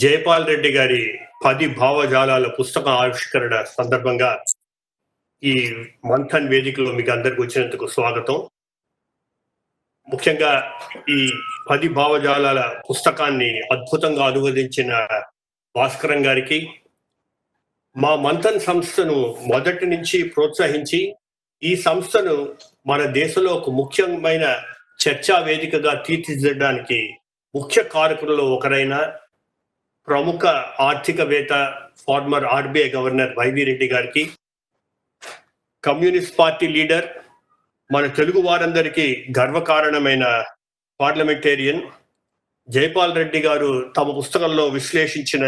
జైపాల్ రెడ్డి గారి 10 భావజాలాల పుస్తక ఆవిష్కరణ సందర్భంగా ఈ మంథన్ వేదికలో మీకు అందరికి వచ్చినందుకు స్వాగతం. ముఖ్యంగా ఈ 10 భావజాలాల పుస్తకాన్ని అద్భుతంగా అనువదించిన భాస్కరం గారికి, మా మంథన్ సంస్థను మొదటి నుంచి ప్రోత్సహించి ఈ సంస్థను మన దేశంలో ఒక ముఖ్యమైన చర్చా వేదికగా తీర్చిదిద్దడానికి ముఖ్య కారకులలో ఒకరైన ప్రముఖ ఆర్థికవేత్త, former RBI governor YV Reddy గారికి, కమ్యూనిస్ట్ పార్టీ లీడర్, మన తెలుగు వారందరికీ గర్వకారణమైన పార్లమెంటేరియన్ జైపాల్ రెడ్డి గారు తమ పుస్తకంలో విశ్లేషించిన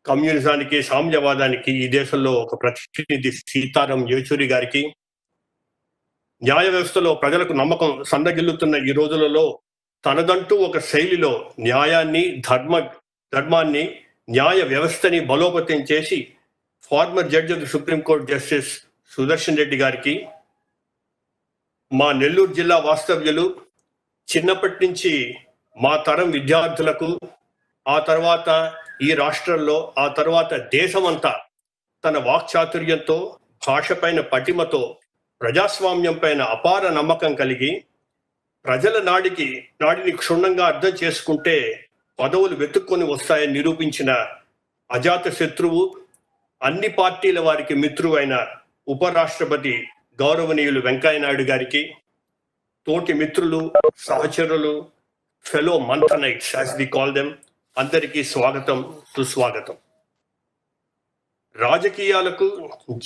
కమ్యూనిజానికి, సామ్యవాదానికి ఈ దేశంలో ఒక ప్రతినిధి సీతారాం యేచూరి గారికి, న్యాయ వ్యవస్థలో ప్రజలకు నమ్మకం సందగిల్లుతున్న ఈ రోజులలో తనదంటూ ఒక శైలిలో న్యాయాన్ని, ధర్మాన్ని, న్యాయ వ్యవస్థని బలోపేతం చేసి former judge of the supreme court justice Sudarshan Reddy గారికి, మా నెల్లూరు జిల్లా వాస్తవ్యులు, చిన్నప్పటి నుంచి మా తరం విద్యార్థులకు, ఆ తర్వాత ఈ రాష్ట్రంలో, ఆ తర్వాత దేశమంతా తన వాక్చాతుర్యంతో, భాషపైన పటిమతో, ప్రజాస్వామ్యం పైన అపార నమ్మకం కలిగి ప్రజల నాడిని క్షుణ్ణంగా అర్థం చేసుకుంటే పదవులు వెతుక్కొని వస్తాయని నిరూపించిన అజాత శత్రువు, అన్ని పార్టీల వారికి మిత్రువు అయిన ఉపరాష్ట్రపతి గౌరవనీయులు వెంకయ్యనాయుడు గారికి, తోటి మిత్రులు, సహచరులు, fellow Manthanites as we call them, అందరికీ స్వాగతం, సుస్వాగతం. రాజకీయాలకు,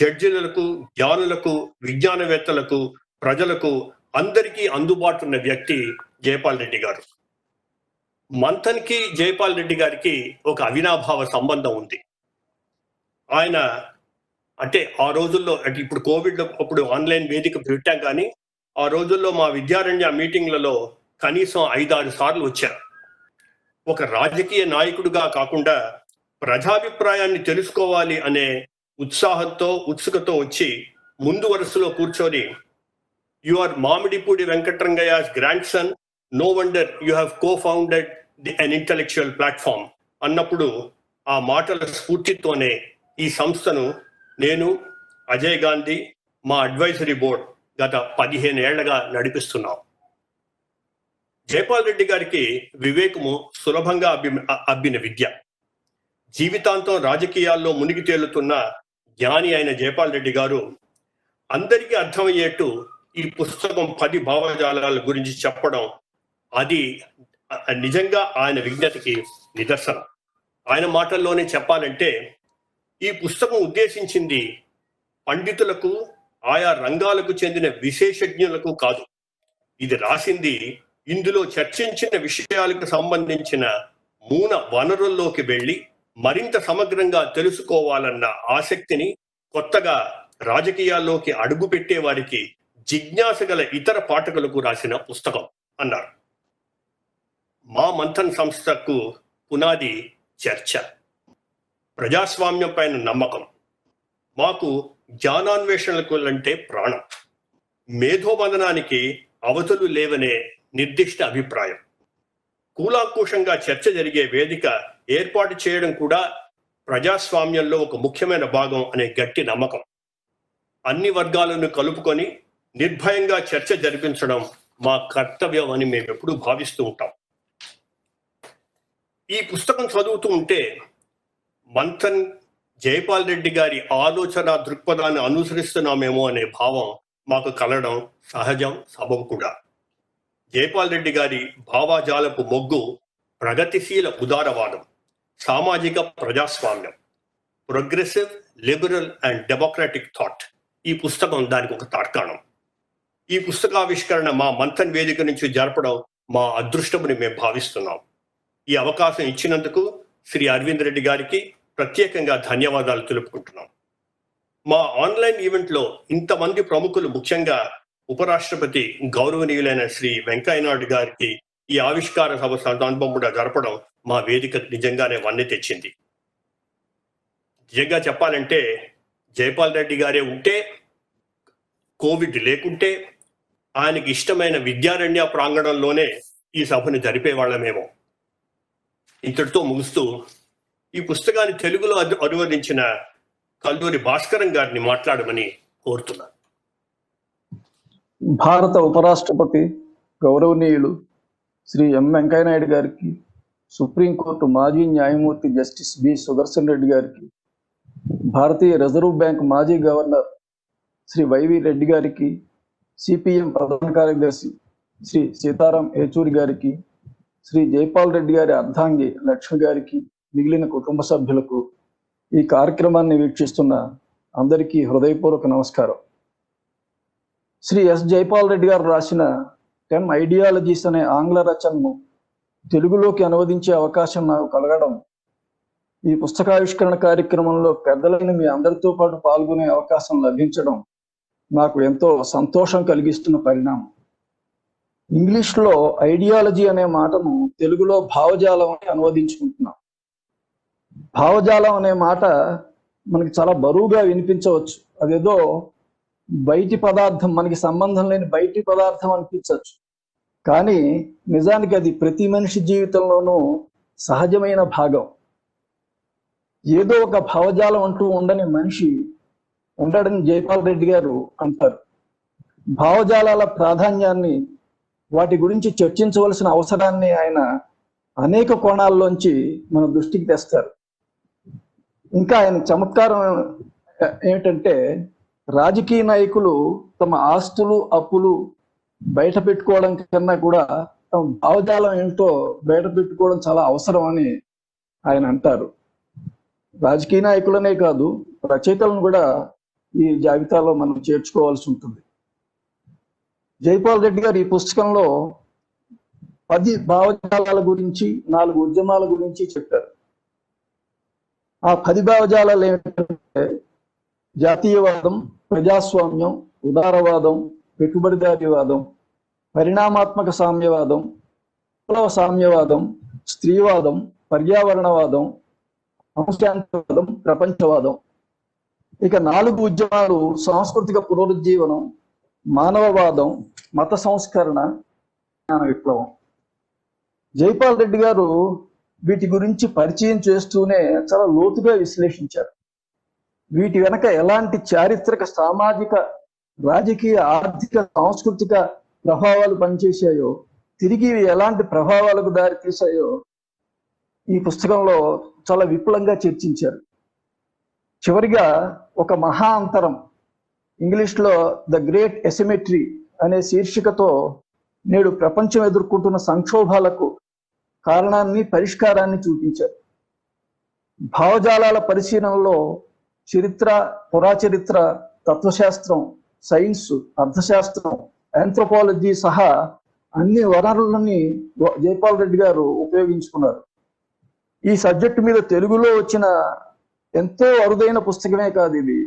జడ్జిలకు, జ్ఞానులకు, విజ్ఞానవేత్తలకు, ప్రజలకు అందరికీ అందుబాటులో ఉన్న వ్యక్తి జైపాల్ రెడ్డి గారు. మంథన్ కి జైపాల్ రెడ్డి గారికి ఒక అవినాభావ సంబంధం ఉంది. ఆయన అంటే ఆ రోజుల్లో, అంటే ఇప్పుడు కోవిడ్ అప్పుడు ఆన్లైన్ వేదిక పెట్టాం, కానీ ఆ రోజుల్లో మా విద్యారణ్య మీటింగ్లలో కనీసం 5-6 సార్లు వచ్చారు. ఒక రాజకీయ నాయకుడిగా కాకుండా ప్రజాభిప్రాయాన్ని తెలుసుకోవాలి అనే ఉత్సాహంతో, ఉత్సుకతో వచ్చి ముందు వరుసలో కూర్చొని, you are Mamidipudi Venkatarangaiah's grandson, no wonder you have co-founded an intellectual platform అన్నప్పుడు ఆ మాటల స్ఫూర్తితోనే ఈ సంస్థను నేను, అజయ్ గాంధీ, మా అడ్వైజరీ బోర్డ్ గత 15 ఏళ్లుగా నడిపిస్తున్నాం. జైపాల్ రెడ్డి గారికి వివేకము సులభంగా అబ్బిన విద్య. జీవితాంతం రాజకీయాల్లో మునిగి తేలుతున్న జ్ఞాని అయిన జైపాల్ రెడ్డి గారు అందరికీ అర్థమయ్యేట్టు ఈ పుస్తకం 10 భావజాలాల గురించి చెప్పడం, అది నిజంగా ఆయన విజ్ఞతకి నిదర్శనం. ఆయన మాటల్లోనే చెప్పాలంటే, ఈ పుస్తకం ఉద్దేశించింది పండితులకు, ఆయా రంగాలకు చెందిన విశేషజ్ఞులకు కాదు. ఇది రాసింది ఇందులో చర్చించిన విషయాలకు సంబంధించిన మూల వనరుల్లోకి వెళ్ళి మరింత సమగ్రంగా తెలుసుకోవాలన్న ఆసక్తిని, కొత్తగా రాజకీయాల్లోకి అడుగు పెట్టే వారికి జిజ్ఞాస గల ఇతర పాఠకులకు రాసిన పుస్తకం అన్నారు. మా మంథన్ సంస్థకు పునాది చర్చ, ప్రజాస్వామ్యం పైన నమ్మకం, మాకు జ్ఞానాన్వేషణలకు అంటే ప్రాణం, మేధోబంధనానికి అవధులు లేవనే నిర్దిష్ట అభిప్రాయం, కూలాంకుషంగా చర్చ జరిగే వేదిక ఏర్పాటు చేయడం కూడా ప్రజాస్వామ్యంలో ఒక ముఖ్యమైన భాగం అనే గట్టి నమ్మకం, అన్ని వర్గాలను కలుపుకొని నిర్భయంగా చర్చ జరిపించడం మా కర్తవ్యం అని మేము ఎప్పుడూ భావిస్తూ ఉంటాం. ఈ పుస్తకం చదువుతూ ఉంటే మంథన్ జైపాల్ రెడ్డి గారి ఆలోచన దృక్పథాన్ని అనుసరిస్తున్నామేమో అనే భావం మాకు కలగడం సహజం, సబబు కూడా. జైపాల్ రెడ్డి గారి భావజాలపు మొగ్గు ప్రగతిశీల ఉదారవాదం, సామాజిక ప్రజాస్వామ్యం, progressive, liberal and democratic thought. ఈ పుస్తకం దానికి ఒక తార్కాణం. ఈ పుస్తకావిష్కరణ మా మంథన్ వేదిక నుంచి జరపడం మా అదృష్టమని మేము భావిస్తున్నాం. ఈ అవకాశం ఇచ్చినందుకు శ్రీ అరవింద్ రెడ్డి గారికి ప్రత్యేకంగా ధన్యవాదాలు తెలుపుకుంటున్నాం. మా ఆన్లైన్ ఈవెంట్లో ఇంతమంది ప్రముఖులు, ముఖ్యంగా ఉపరాష్ట్రపతి గౌరవనీయులైన శ్రీ వెంకయ్యనాయుడు గారికి ఈ ఆవిష్కార సభ సందర్భంగా జరపడం మా వేదిక నిజంగానే వన్నె తెచ్చింది. నిజంగా చెప్పాలంటే జైపాల్ రెడ్డి గారే ఉంటే, కోవిడ్ లేకుంటే, ఆయనకి ఇష్టమైన విద్యారణ్య ప్రాంగణంలోనే ఈ సభను జరిపేవాళ్ళమేమో. ఇంతటితో ముగుస్తూ ఈ పుస్తకాన్ని తెలుగులో అనువదించిన కల్లూరి భాస్కరం గారిని మాట్లాడమని కోరుతున్నాను. భారత ఉపరాష్ట్రపతి గౌరవనీయులు శ్రీ ఎం వెంకయ్యనాయుడు గారికి, సుప్రీంకోర్టు మాజీ న్యాయమూర్తి జస్టిస్ బి సుదర్శన్ రెడ్డి గారికి, భారతీయ రిజర్వ్ బ్యాంక్ మాజీ గవర్నర్ శ్రీ వైవి రెడ్డి గారికి, సిపిఎం ప్రధాన కార్యదర్శి శ్రీ సీతారాం ఏచూరి గారికి, శ్రీ జైపాల్ రెడ్డి గారి అర్ధాంగి లక్ష్మి గారికి, మిగిలిన కుటుంబ సభ్యులకు, ఈ కార్యక్రమాన్ని వీక్షిస్తున్న అందరికీ హృదయపూర్వక నమస్కారం. శ్రీ ఎస్ జైపాల్ రెడ్డి గారు రాసిన 10 ఐడియాలజీస్ అనే ఆంగ్ల రచనను తెలుగులోకి అనువదించే అవకాశం నాకు కలగడం, ఈ పుస్తకావిష్కరణ కార్యక్రమంలో పెద్దలైన మీ అందరితో పాటు పాల్గొనే అవకాశం లభించడం నాకు ఎంతో సంతోషం కలిగిస్తున్న పరిణామం. ఇంగ్లీష్లో ఐడియాలజీ అనే మాటను తెలుగులో భావజాలం అని అనువదించుకుంటున్నాం. భావజాలం అనే మాట మనకి చాలా బరువుగా వినిపించవచ్చు. అదేదో బయటి పదార్థం, మనకి సంబంధం లేని బయటి పదార్థం అనిపించవచ్చు. కానీ నిజానికి అది ప్రతి మనిషి జీవితంలోనూ సహజమైన భాగం. ఏదో ఒక భావజాలం అంటూ ఉండని మనిషి ఉండడని జైపాల్ రెడ్డి గారు అంటారు. భావజాలాల ప్రాధాన్యాన్ని, వాటి గురించి చర్చించవలసిన అవసరాన్ని ఆయన అనేక కోణాల్లోంచి మన దృష్టికి తెస్తారు. ఇంకా ఆయన చమత్కారం ఏమిటంటే, రాజకీయ నాయకులు తమ ఆస్తులు అప్పులు బయట పెట్టుకోవడం కన్నా కూడా తమ భావజాలం ఏంటో బయట పెట్టుకోవడం చాలా అవసరం అని ఆయన అంటారు. రాజకీయ నాయకులనే కాదు, రచయితలను కూడా ఈ జాబితాలో మనం చేర్చుకోవాల్సి ఉంటుంది. జైపాల్ రెడ్డి గారు ఈ పుస్తకంలో 10 భావజాలాల గురించి, 4 ఉద్యమాల గురించి చెప్పారు. ఆ 10 భావజాలాలు ఏమిటంటే జాతీయవాదం, ప్రజాస్వామ్యం, ఉదారవాదం, పెట్టుబడిదారీవాదం, పరిణామాత్మక సామ్యవాదం, విప్లవ సామ్యవాదం, స్త్రీవాదం, పర్యావరణవాదం, అంశాంతవాదం, ప్రపంచవాదం. ఇక 4 ఉద్యమాలు సాంస్కృతిక పునరుజ్జీవనం, మానవవాదం, మత సంస్కరణ, జ్ఞాన విప్లవం. జైపాల్ రెడ్డి గారు వీటి గురించి పరిచయం చేస్తూనే చాలా లోతుగా విశ్లేషించారు. వీటి వెనక ఎలాంటి చారిత్రక, సామాజిక, రాజకీయ, ఆర్థిక, సాంస్కృతిక ప్రభావాలు పనిచేశాయో, తిరిగి ఎలాంటి ప్రభావాలకు దారి తీశాయో ఈ పుస్తకంలో చాలా విపులంగా చర్చించారు. చివరిగా ఒక మహా అంతరం, ఇంగ్లీష్లో ద గ్రేట్ ఎసిమెట్రీ అనే శీర్షికతో నేడు ప్రపంచం ఎదుర్కొంటున్న సంక్షోభాలకు కారణాన్ని, పరిష్కారాన్ని చూపించారు. భావజాలాల పరిశీలనలో చరిత్ర, పురాచరిత్ర, తత్వశాస్త్రం, సైన్స్, అర్థశాస్త్రం, ఆంథ్రోపాలజీ సహా అన్ని వనరులని జైపాల్ రెడ్డి గారు ఉపయోగించుకున్నారు. ఈ సబ్జెక్టు మీద తెలుగులో వచ్చిన ఎంతో అరుదైన పుస్తకమే కాదు ఇది.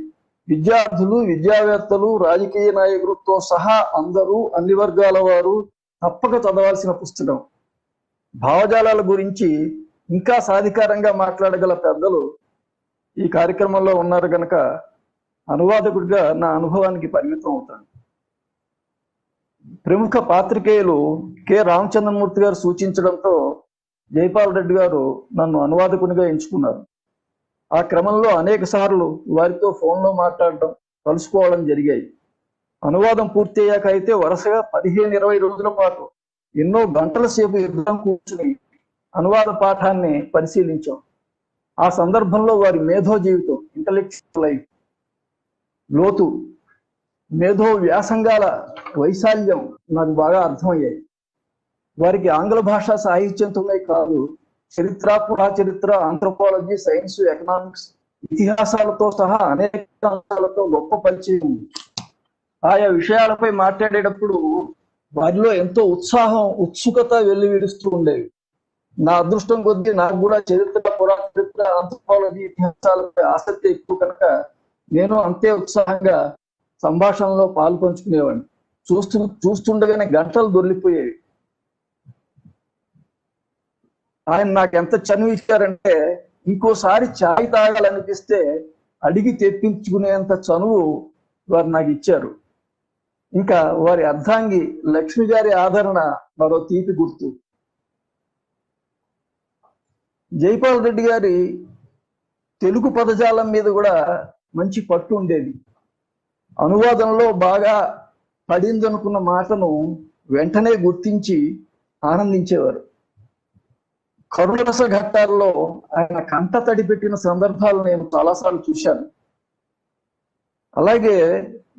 విద్యార్థులు, విద్యావేత్తలు, రాజకీయ నాయకులతో సహా అందరూ, అన్ని వర్గాల వారు తప్పక చదవాల్సిన పుస్తకం. భావజాలాల గురించి ఇంకా సాధికారంగా మాట్లాడగల పెద్దలు ఈ కార్యక్రమంలో ఉన్నారు కనుక అనువాదకుడిగా నా అనుభవానికి పరిమితం అవుతాను. ప్రముఖ పాత్రికేయులు కె రామచంద్రమూర్తి గారు సూచించడంతో జైపాల్ రెడ్డి గారు నన్ను అనువాదకునిగా ఎంచుకున్నారు. ఆ క్రమంలో అనేక సార్లు వారితో ఫోన్లో మాట్లాడటం, కలుసుకోవడం జరిగాయి. అనువాదం పూర్తి అయ్యాక అయితే వరుసగా 15-20 రోజుల పాటు ఎన్నో గంటల సేపు ఇద్దరం కూర్చుని అనువాద పాఠాన్ని పరిశీలించాం. ఆ సందర్భంలో వారి మేధో జీవితం, ఇంటలెక్చువల్ లైఫ్, లోతు, మేధో వ్యాసంగాల వైశాల్యం నాకు బాగా అర్థమయ్యాయి. వారికి ఆంగ్ల భాషా సాహిత్యంతోనే కాదు, చరిత్ర, పురాచరిత్ర, ఆంథ్రోపాలజీ, సైన్స్, ఎకనామిక్స్, ఇతిహాసాలతో సహా అనేక అంశాలతో గొప్ప పరిచయం ఉంది. ఆయా విషయాలపై మాట్లాడేటప్పుడు వారిలో ఎంతో ఉత్సాహం, ఉత్సుకత వెల్లివిరుస్తూ ఉండేవి. నా అదృష్టం కొద్దీ నాకు కూడా చరిత్ర, పురాచరిత్ర, ఆంథ్రోపాలజీ, ఇతిహాసాలపై ఆసక్తి ఎక్కువ కనుక నేను అంతే ఉత్సాహంగా సంభాషణలో పాలు పంచుకునేవాడిని. చూస్తుండగానే గంటలు దొర్లిపోయేవి. ఆయన నాకు ఎంత చనువు ఇచ్చారంటే, ఇంకోసారి ఛాయ్ తాగాలనిపిస్తే అడిగి తెప్పించుకునేంత చనువు వారు నాకు ఇచ్చారు. ఇంకా వారి అర్ధాంగి లక్ష్మి గారి ఆదరణ మరో తీపి గుర్తు. జైపాల్ రెడ్డి గారి తెలుగు పదజాలం మీద కూడా మంచి పట్టు ఉండేది. అనువాదంలో బాగా పడిందనుకున్న మాటను వెంటనే గుర్తించి ఆనందించేవారు. కరుణరస ఘట్టాల్లో ఆయన కంట తడి పెట్టిన సందర్భాలు నేను చాలాసార్లు చూశాను. అలాగే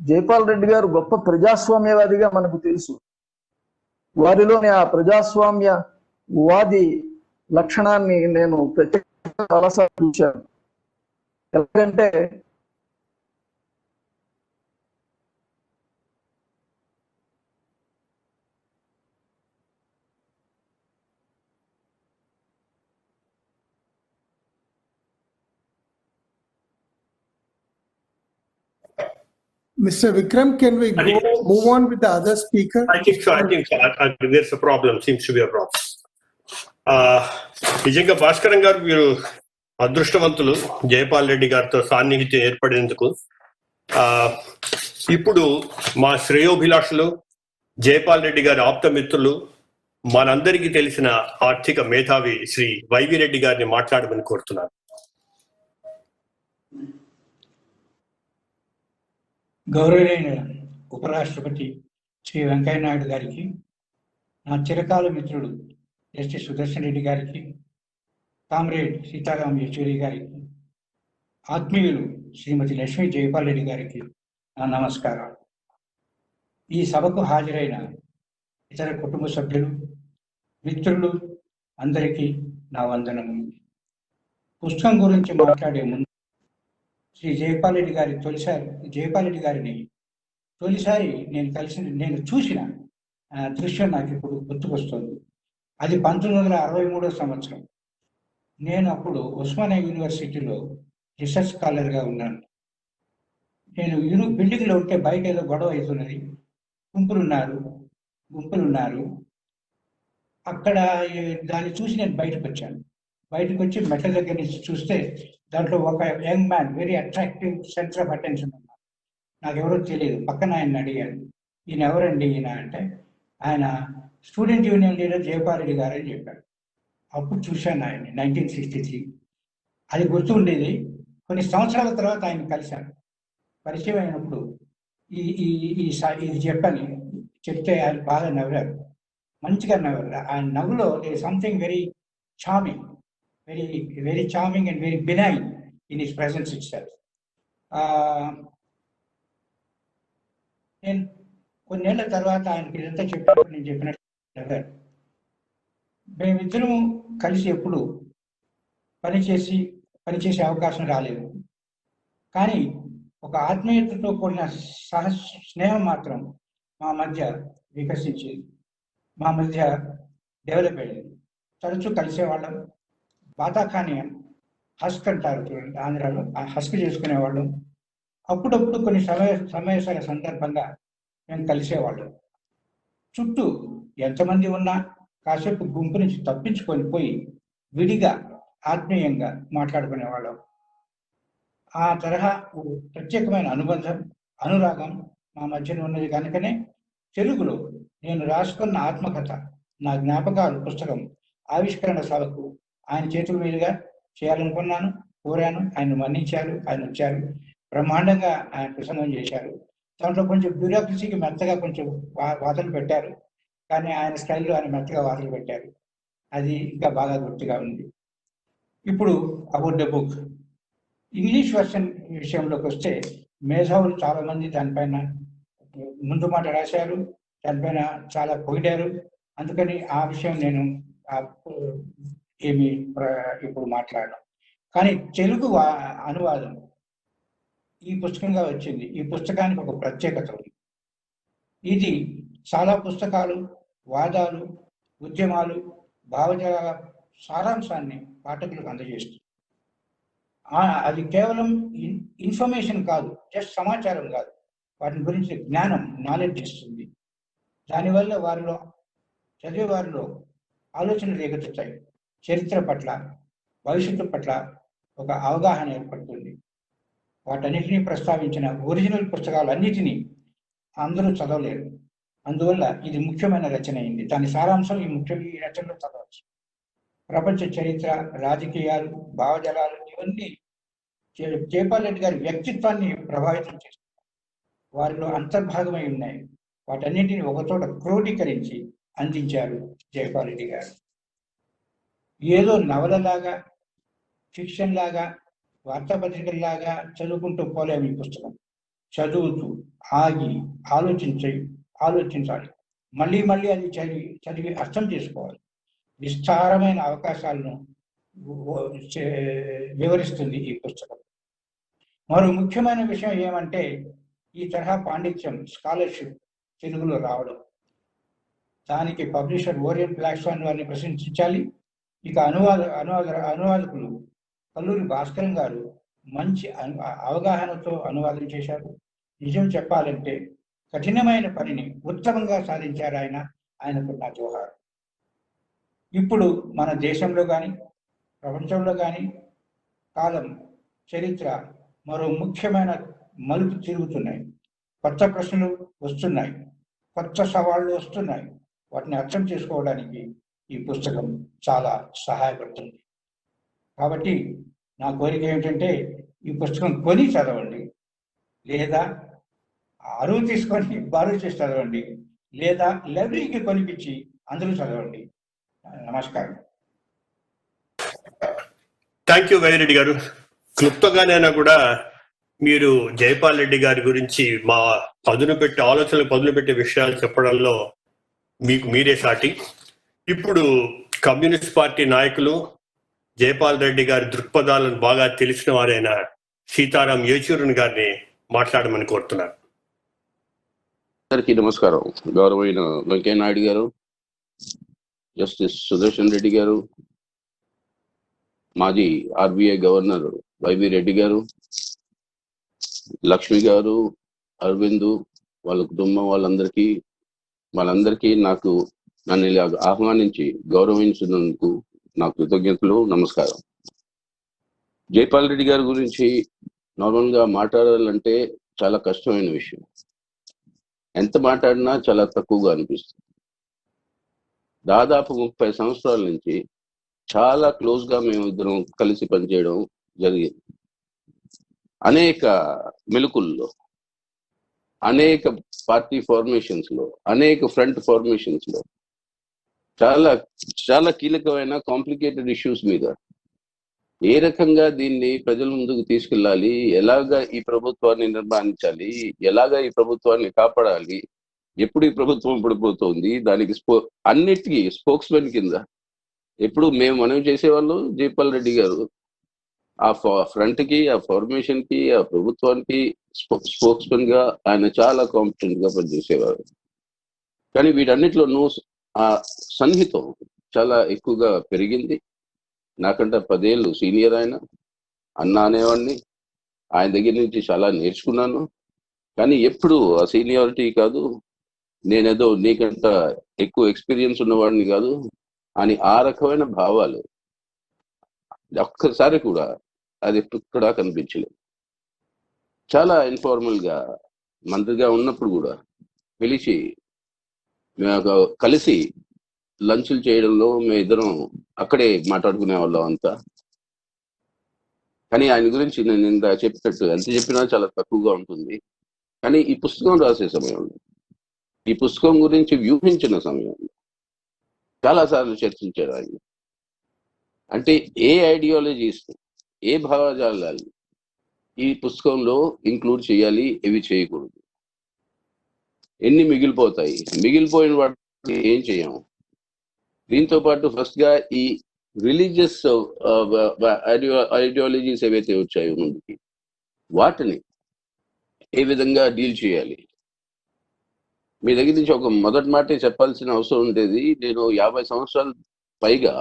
జైపాల్ రెడ్డి గారు గొప్ప ప్రజాస్వామ్యవాదిగా మనకు తెలుసు. వారిలోని ఆ ప్రజాస్వామ్య వాది లక్షణాన్ని నేను ప్రత్యేకంగా చాలాసార్లు చూశాను. ఎలాగంటే Mr. Vikram, can we move on with the other speaker? I think so. There's a problem. Seems to be a problem. నిజంగా భాస్కరం గారు, మీరు అదృష్టవంతులు జైపాల్ రెడ్డి గారితో సాన్నిహిత్యం ఏర్పడేందుకు. ఇప్పుడు మా శ్రేయోభిలాషులు, జైపాల్ రెడ్డి గారి ఆప్త మిత్రులు, మనందరికీ తెలిసిన ఆర్థిక మేధావి శ్రీ వైవి రెడ్డి గారిని మాట్లాడమని కోరుతున్నాను. గౌరవనీయ ఉపరాష్ట్రపతి శ్రీ వెంకయ్య నాయుడు గారికి, నా చిరకాల మిత్రుడు జస్టిస్ సుదర్శన్ రెడ్డి గారికి, కామ్రేడ్ సీతారాం యేచూరి గారికి, ఆత్మీయులు శ్రీమతి లక్ష్మీ జైపాల్ రెడ్డి గారికి నా నమస్కారాలు. ఈ సభకు హాజరైన ఇతర కుటుంబ సభ్యులు, మిత్రులు అందరికీ నా వందనము. పుస్తకం గురించి మాట్లాడే ముందు శ్రీ జైపాల్ రెడ్డి గారిని తొలిసారి నేను చూసిన దృశ్యం నాకు ఇప్పుడు గుర్తుకొస్తుంది. అది 1963 సంవత్సరం. నేను అప్పుడు ఉస్మానియా యూనివర్సిటీలో రీసెర్చ్ స్కాలర్గా ఉన్నాను. నేను బిల్డింగ్లో ఉంటే బయట ఏదో గొడవ అవుతున్నది, గుంపులున్నారు. అక్కడ దాన్ని చూసి నేను బయటకు వచ్చి మెట్ల దగ్గర నుంచి చూస్తే దాంట్లో ఒక young man, very attractive, centre of attention ఉన్నారు. నాకెవరో తెలియదు. పక్కన ఆయన అడిగాను, ఈయన ఎవరండి ఈయన అంటే, ఆయన student union leader Jaipal Reddy గారు అని చెప్పాడు. అప్పుడు చూశాను ఆయన్ని 1963. అది గుర్తు ఉండేది. కొన్ని సంవత్సరాల తర్వాత ఆయన కలిశాను. పరిచయం అయినప్పుడు ఇది చెప్తే ఆయన బాగా నవ్వారు, మంచిగా నవ్వారు. ఆయన నవ్వులో something very charming, very charming and very benign in his presence itself. నేను కొన్నేళ్ల తర్వాత ఆయనకి ఇదంతా చెప్పినప్పుడు నేను చెప్పినట్టు, మేమిద్దరం కలిసి ఎప్పుడు పనిచేసే అవకాశం రాలేదు. కానీ ఒక ఆత్మీయతతో కూడిన స్నేహం మాత్రం మా మధ్య వికసించింది, మా మధ్య డెవలప్ అయ్యింది. తరచూ కలిసేవాళ్ళం. బాతాఖాని హస్క్ అంటారు చూడండి ఆంధ్రాలో, ఆ హస్క్ చేసుకునేవాళ్ళం. అప్పుడప్పుడు కొన్ని సమావేశాల సందర్భంగా మేము కలిసేవాళ్ళం. చుట్టూ ఎంతమంది ఉన్నా కాసేపు గుంపు నుంచి తప్పించుకొని పోయి విడిగా ఆత్మీయంగా మాట్లాడుకునేవాళ్ళం. ఆ తరహా ప్రత్యేకమైన అనురాగం మా మధ్యన ఉన్నది. కనుకనే తెలుగులో నేను రాసుకున్న ఆత్మకథ, నా జ్ఞాపకాలు పుస్తకం ఆవిష్కరణ సభకు ఆయన చేతుల మీదుగా చేయాలనుకున్నాను, కోరాను. ఆయన మన్నించారు, ఆయన వచ్చారు, బ్రహ్మాండంగా ఆయన ప్రసంగం చేశారు. దాంట్లో కొంచెం బ్యూరోక్రసీకి మెత్తగా కొంచెం వాదనలు పెట్టారు, కానీ ఆయన స్టైల్లో ఆయన మెత్తగా వాదనలు పెట్టారు. అది ఇంకా బాగా గుర్తుగా ఉంది. ఇప్పుడు about the book, English version విషయంలోకి వస్తే మేధావులు చాలా మంది దానిపైన ముందు మాట రాశారు, దానిపైన చాలా పొగిడారు. అందుకని ఆ విషయం నేను ఏమి ఇప్పుడు మాట్లాడడం. కానీ తెలుగు అనువాదం ఈ పుస్తకంగా వచ్చింది. ఈ పుస్తకానికి ఒక ప్రత్యేకత ఉంది. ఇది చాలా పుస్తకాలు, వాదాలు, ఉద్యమాలు, భావజాల సారాంశాన్ని పాఠకులకు అందజేస్తుంది. అది కేవలం ఇన్ఫర్మేషన్ కాదు, జస్ట్ సమాచారం కాదు, వాటిని గురించి జ్ఞానం, నాలెడ్జ్ ఇస్తుంది. దానివల్ల చదివే వారిలో ఆలోచనలు రేకెత్తుతాయి. చరిత్ర పట్ల, భవిష్యత్తు పట్ల ఒక అవగాహన ఏర్పడుతుంది. వాటన్నిటినీ ప్రస్తావించిన ఒరిజినల్ పుస్తకాలన్నిటినీ అందరూ చదవలేరు. అందువల్ల ఇది ముఖ్యమైన రచన అయింది. దాని సారాంశం ఈ రచనలో చదవచ్చు. ప్రపంచ చరిత్ర, రాజకీయాలు, భావజాలాలు ఇవన్నీ జైపాల్ రెడ్డి గారి వ్యక్తిత్వాన్ని ప్రభావితం చేస్తుంది. వారిలో అంతర్భాగమై ఉన్నాయి. వాటన్నింటినీ ఒకచోట క్రోడీకరించి అందించారు జైపాల్ రెడ్డి గారు. ఏదో నవలలాగా, ఫిక్షన్ లాగా, వార్తాపత్రికల్లాగా చదువుకుంటూ పోలేము ఈ పుస్తకం. చదువుతూ ఆగి ఆలోచించాలి. మళ్ళీ మళ్ళీ అది చదివి అర్థం చేసుకోవాలి. విస్తారమైన అవకాశాలను వివరిస్తుంది ఈ పుస్తకం. మరో ముఖ్యమైన విషయం ఏమంటే ఈ తరహా పాండిత్యం, స్కాలర్షిప్ తెలుగులో రావడం. దానికి పబ్లిషర్ ఓరియెంట్ ప్లాట్ఫామ్ వారిని ప్రశంసించాలి. ఇక అనువాదకులు కల్లూరి భాస్కరం గారు మంచి అవగాహనతో అనువాదం చేశారు. నిజం చెప్పాలంటే కఠినమైన పనిని ఉత్తమంగా సాధించారు ఆయనకు నా జోహారు. ఇప్పుడు మన దేశంలో కానీ ప్రపంచంలో కానీ కాలం, చరిత్ర మరో ముఖ్యమైన మలుపు తిరుగుతున్నాయి. కొత్త ప్రశ్నలు వస్తున్నాయి, కొత్త సవాళ్లు వస్తున్నాయి. వాటిని అర్థం చేసుకోవడానికి ఈ పుస్తకం చాలా సహాయపడుతుంది. కాబట్టి నా కోరిక ఏమిటంటే ఈ పుస్తకం కొని చదవండి, లేదా అరువు తీసుకొని బారు చేసి చదవండి, లేదా లైబ్రరీకి కొనిపించి అందరూ చదవండి. నమస్కారం. థ్యాంక్ యూ వైరెడ్డి గారు. క్లుప్తంగానైనా కూడా మీరు జైపాల్ రెడ్డి గారి గురించి మా ఆలోచనలు పదును పెట్టే విషయాలు చెప్పడంలో మీకు మీరే సాటి. ఇప్పుడు కమ్యూనిస్ట్ పార్టీ నాయకులు జైపాల్ రెడ్డి గారి దృక్పథాలను బాగా తెలిసిన వారైన సీతారాం యేచూరన్ గారిని మాట్లాడమని కోరుతున్నారు. అందరికీ నమస్కారం. గౌరవమైన వెంకయ్య నాయుడు గారు, జస్టిస్ సుదర్శన్ రెడ్డి గారు, మాజీ ఆర్బీఐ గవర్నర్ వైవి రెడ్డి గారు, లక్ష్మి గారు, అరవింద్, వాళ్ళ కుటుంబం వాళ్ళందరికీ నన్ను ఇలా ఆహ్వానించి గౌరవించినందుకు నా కృతజ్ఞతలు, నమస్కారం. జైపాల్ రెడ్డి గారి గురించి నార్మల్గా మాట్లాడాలంటే చాలా కష్టమైన విషయం. ఎంత మాట్లాడినా చాలా తక్కువగా అనిపిస్తుంది. దాదాపు 30 సంవత్సరాల నుంచి చాలా క్లోజ్గా మేము ఇద్దరం కలిసి పనిచేయడం జరిగింది. అనేక మెలుకుల్లో, అనేక పార్టీ ఫార్మేషన్స్ లో, అనేక ఫ్రంట్ ఫార్మేషన్స్ లో చాలా చాలా కీలకమైన కాంప్లికేటెడ్ ఇష్యూస్ మీద ఏ రకంగా దీన్ని ప్రజల ముందుకు తీసుకెళ్ళాలి, ఎలాగా ఈ ప్రభుత్వాన్ని నిర్మాణించాలి, ఎలాగా ఈ ప్రభుత్వాన్ని కాపాడాలి, ఎప్పుడు ఈ ప్రభుత్వం పడిపోతుంది, దానికి అన్నిటికీ స్పోక్స్మెన్ కింద ఎప్పుడు మేము మనవి చేసేవాళ్ళం. జైపాల్ రెడ్డి గారు ఆ ఫ్రంట్ కి, ఆ ఫార్మేషన్ కి, ఆ ప్రభుత్వానికి స్పోక్స్మెన్ గా ఆయన చాలా కాంపిటెంట్ గా పనిచేసేవారు. కానీ వీటన్నిటిలోనూ ఆ సన్నిహితం చాలా ఎక్కువగా పెరిగింది. నాకంటే 10 ఏళ్ళు సీనియర్ ఆయన, అన్న అనేవాడిని. ఆయన దగ్గర నుంచి చాలా నేర్చుకున్నాను. కానీ ఎప్పుడు ఆ సీనియారిటీ కాదు, నేనేదో నీకంట ఎక్కువ ఎక్స్పీరియన్స్ ఉన్నవాడిని కాదు అని ఆ రకమైన భావాలు ఒక్కసారి కూడా అది ఎప్పుడు కనిపించలేదు. చాలా ఇన్ఫార్మల్ గా మంత్రిగా ఉన్నప్పుడు కూడా పిలిచి మేము కలిసి లంచ్లు చేయడంలో మేమిద్దరం అక్కడే మాట్లాడుకునే వాళ్ళం అంతా. కానీ ఆయన గురించి నేను ఇంత చెప్పినట్టు ఎంత చెప్పినా చాలా తక్కువగా ఉంటుంది. కానీ ఈ పుస్తకం రాసే సమయంలో, ఈ పుస్తకం గురించి వ్యూహించిన సమయంలో చాలాసార్లు చర్చించారు ఆయన. అంటే ఏ ఐడియాలజీస్, ఏ భావజాలాలు ఈ పుస్తకంలో ఇంక్లూడ్ చేయాలి, ఇవి చేయకూడదు, ఎన్ని మిగిలిపోతాయి, మిగిలిపోయిన వాటిని ఏం చేయము. దీంతో పాటు ఫస్ట్ గా ఈ రిలీజియస్ ఐడియాలజీస్ ఏవైతే వచ్చాయో ముందుకి, వాటిని ఏ విధంగా డీల్ చేయాలి. మీ దగ్గర నుంచి ఒక మొదటి మాటే చెప్పాల్సిన అవసరం ఉండేది. నేను 50 సంవత్సరాలు పైగా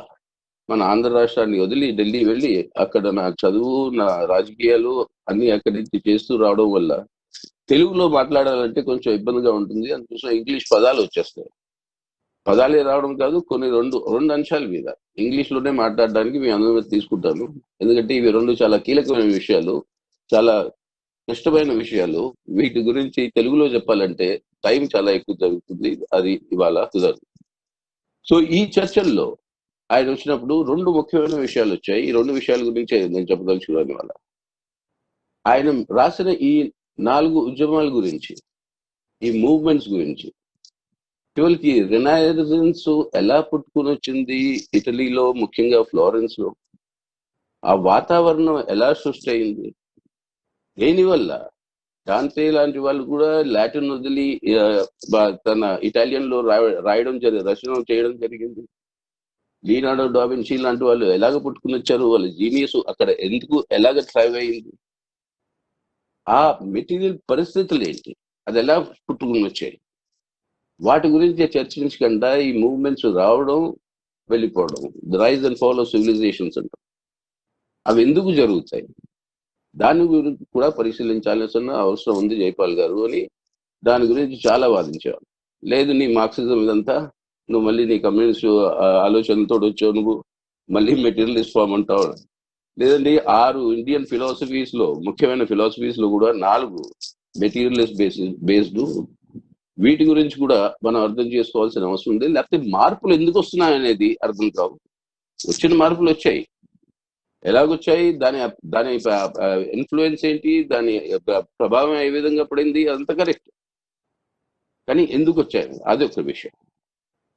మన ఆంధ్ర రాష్ట్రాన్ని వదిలి ఢిల్లీ వెళ్ళి అక్కడ నా చదువు, నా రాజకీయాలు అన్ని అక్కడి నుంచి చేస్తూ రావడం వల్ల తెలుగులో మాట్లాడాలంటే కొంచెం ఇబ్బందిగా ఉంటుంది. అందుకోసం ఇంగ్లీష్ పదాలు వచ్చేస్తాయి. పదాలే రావడం కాదు, కొన్ని రెండు అంశాల మీద ఇంగ్లీష్లోనే మాట్లాడడానికి మీ అనుమతి తీసుకుంటాను. ఎందుకంటే ఇవి రెండు చాలా కీలకమైన విషయాలు, చాలా క్లిష్టమైన విషయాలు. వీటి గురించి తెలుగులో చెప్పాలంటే టైం చాలా ఎక్కువ జరుగుతుంది, అది ఇవాళ కుదరదు. సో ఈ చర్చల్లో ఆయన వచ్చినప్పుడు 2 ముఖ్యమైన విషయాలు వచ్చాయి. ఈ 2 విషయాల గురించి నేను చెప్పదలుచుకున్నాను ఇవాళ. ఆయన రాసిన ఈ 4 ఉద్యమాల గురించి, ఈ మూవ్మెంట్స్ గురించి, చివరికి రినైజెన్స్ ఎలా పుట్టుకుని వచ్చింది ఇటలీలో, ముఖ్యంగా ఫ్లోరెన్స్ లో, ఆ వాతావరణం ఎలా సృష్టి అయింది, దేనివల్ల డాంటే లాంటి వాళ్ళు కూడా లాటిన్ వదిలి తన ఇటాలియన్ లో రాయడం రచన చేయడం జరిగింది. లియోనార్డో డావిన్సీ లాంటి వాళ్ళు ఎలాగ పుట్టుకుని వచ్చారు, వాళ్ళ జీనియస్ అక్కడ ఎందుకు ఎలాగ థ్రైవ్ అయింది, ఆ మెటీరియల్ పరిస్థితులు ఏంటి, అది ఎలా పుట్టుకుని వచ్చాయి, వాటి గురించి చర్చించకుండా ఈ మూవ్మెంట్స్ రావడం వెళ్ళిపోవడం, the rise and fall of civilisations అంటారు, అవి ఎందుకు జరుగుతాయి, దాని గురించి కూడా పరిశీలించాల్సిన అవసరం ఉంది జైపాల్ గారు అని దాని గురించి చాలా వాదించేవారు. లేదు నీ మార్క్సిజం ఇదంతా, నువ్వు మళ్ళీ నీ కమ్యూనిస్ట్ ఆలోచనలతో వచ్చావు, నువ్వు మళ్ళీ మెటీరియలిస్ట్ ఫామ్ అంటావు. లేదండి 6 ఇండియన్ ఫిలాసఫీస్ లో, ముఖ్యమైన ఫిలాసఫీస్ లో కూడా 4 మెటీరియలిస్ట్ బేస్డ్, వీటి గురించి కూడా మనం అర్థం చేసుకోవాల్సిన అవసరం ఉంది. లేకపోతే మార్పులు ఎందుకు వస్తున్నాయి అనేది అర్థం కావు. వచ్చిన మార్పులు వచ్చాయి, ఎలాగొచ్చాయి, దాని ఇన్ఫ్లుయెన్స్ ఏంటి, దాని ప్రభావం ఏ విధంగా పడింది, అదంతా కరెక్ట్. కానీ ఎందుకు వచ్చాయి అది ఒక విషయం.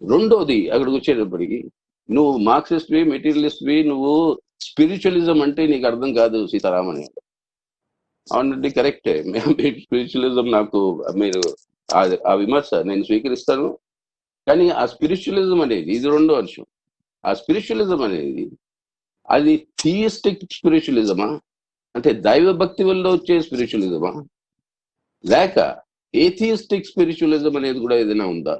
రెండోది, అక్కడికి వచ్చేటప్పటికి నువ్వు మార్క్సిస్ట్వి, మెటీరియలిస్ట్వి, నువ్వు స్పిరిచువలిజం అంటే నీకు అర్థం కాదు సీతారామన్. అవునండి, కరెక్టే. స్పిరిచువలిజం నాకు మీరు ఆ విమర్శ నేను స్వీకరిస్తాను. కానీ ఆ స్పిరిచువలిజం అనేది, ఇది రెండో అంశం, ఆ స్పిరిచువలిజం అనేది అది థియిస్టిక్ స్పిరిచువలిజమా, అంటే దైవభక్తి వల్ల వచ్చే స్పిరిచువలిజమా, లేక ఏథియిస్టిక్ స్పిరిచువలిజం అనేది కూడా ఏదైనా ఉందా?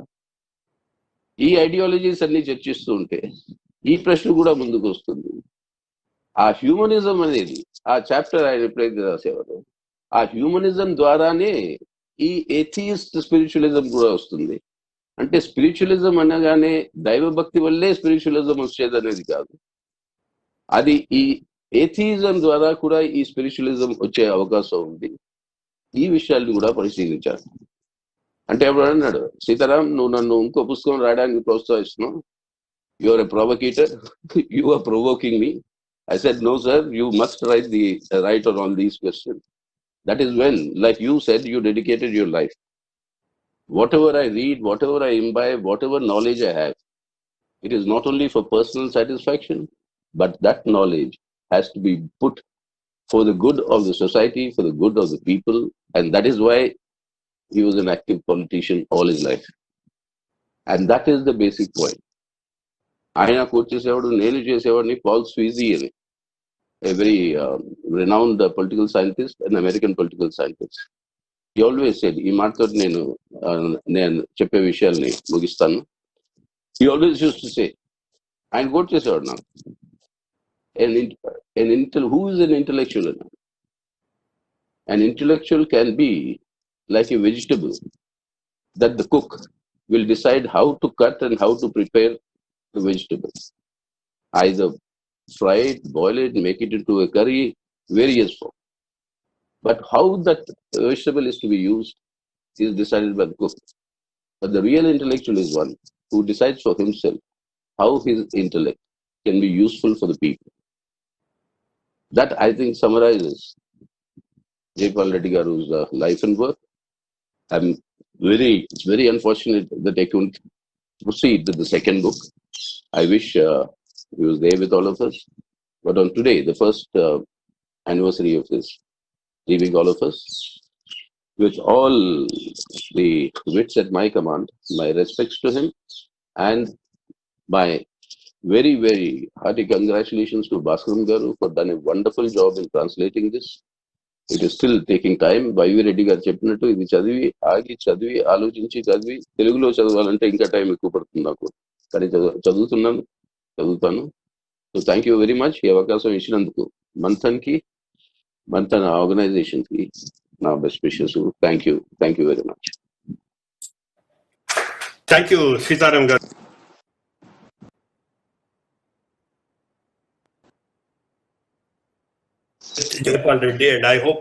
ఈ ఐడియాలజీస్ అన్ని చర్చిస్తూ ఉంటే ఈ ప్రశ్న కూడా ముందుకు వస్తుంది. ఆ హ్యూమనిజం అనేది, ఆ చాప్టర్ ఆయన ఎప్పుడైతే రాసేవారు, ఆ హ్యూమనిజం ద్వారానే ఈ ఏథియిస్ట్ స్పిరిచువలిజం కూడా వస్తుంది. అంటే స్పిరిచువలిజం అనగానే దైవభక్తి వల్లే స్పిరిచువలిజం వచ్చేది అనేది కాదు, అది ఈ ఏథియిజం ద్వారా కూడా ఈ స్పిరిచువలిజం వచ్చే అవకాశం ఉంది. ఈ విషయాన్ని కూడా పరిశీలించారు. అంటే అప్పుడు అన్నాడు, సీతారాం నువ్వు నన్ను ఇంకో పుస్తకం రాయడానికి ప్రోత్సహిస్తున్నావు, you are a provocateur, you are provoking me. I said, no sir, you must write on all these questions. That is when, like you said, you dedicated your life. Whatever I read, whatever I imbibe, whatever knowledge I have, it is not only for personal satisfaction, but that knowledge has to be put for the good of the society, for the good of the people, and that is why he was an active politician all his life. And that is the basic point. ఆయన coat చేసేవాడు, నేను చేసేవాడిని Paul స్వీజీ అని, a very renowned political scientist, an American political scientist. He always said, ఈ మాటతో నేను చెప్పే విషయాల్ని ముగిస్తాను. He always used to say, ఆయన కోట్ చేసేవాడు నాకు, who is an intellectual? An intellectual can be like a vegetable that the cook will decide how to cut and how to prepare the vegetables. Either fry it, boil it, make it into a curry, various form. But how that vegetable is to be used is decided by the cook. But the real intellectual is one who decides for himself how his intellect can be useful for the people. That, I think, summarizes Jayapal Reddy Garu's life and work. It's very unfortunate that I couldn't proceed with the second book. I wish he was there with all of us. But on today, the first anniversary of his leaving all of us, with all the wits at my command, my respects to him, and my very, very hearty congratulations to Bhaskaram Garu for done a wonderful job in translating this. It is still taking time. YV Reddy గారు చెప్పినట్టు ఇది చదివి ఆలోచించి తెలుగులో చదవాలంటే ఇంకా time ఎక్కువ పడుతుంది నాకు, కానీ చదువుతాను. So thank you very much. ఈ అవకాశం ఇచ్చినందుకు మంథన్ ఆర్గనైజేషన్ కి నా best wishes. Thank you very much. Thank you Sitaram గారు. Jayapal Reddy, and I hope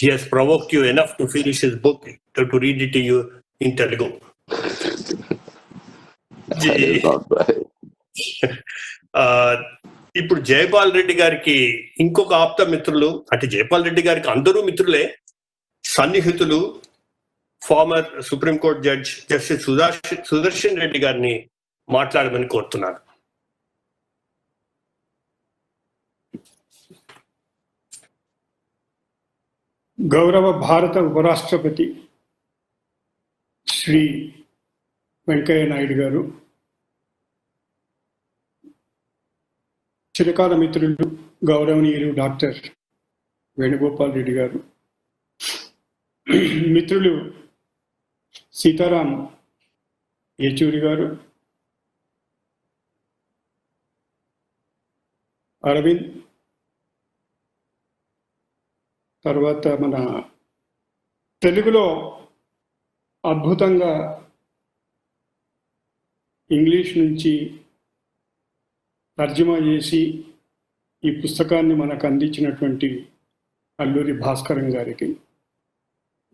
he has provoked you enough to finish his book, to read it to you in Telugu. That is not right. ఇప్పుడు జైపాల్ రెడ్డి గారికి ఇంకొక ఆప్త మిత్రులు, అంటే జైపాల్ రెడ్డి గారికి అందరూ మిత్రులే, సన్నిహితులు, former supreme court judge justice Sudarshan Reddy గారిని మాట్లాడమని కోరుతున్నాను. గౌరవ భారత ఉపరాష్ట్రపతి శ్రీ వెంకయ్య నాయుడు గారు, చిరకాల మిత్రులు గౌరవనీయులు డాక్టర్ వేణుగోపాల్ రెడ్డి గారు, మిత్రులు సీతారాం యేచూరి గారు, అరవింద్, తర్వాత మన తెలుగులో అద్భుతంగా ఇంగ్లీష్ నుంచి తర్జుమా చేసి ఈ పుస్తకాన్ని మనకు అందించినటువంటి అల్లూరి భాస్కరం గారికి,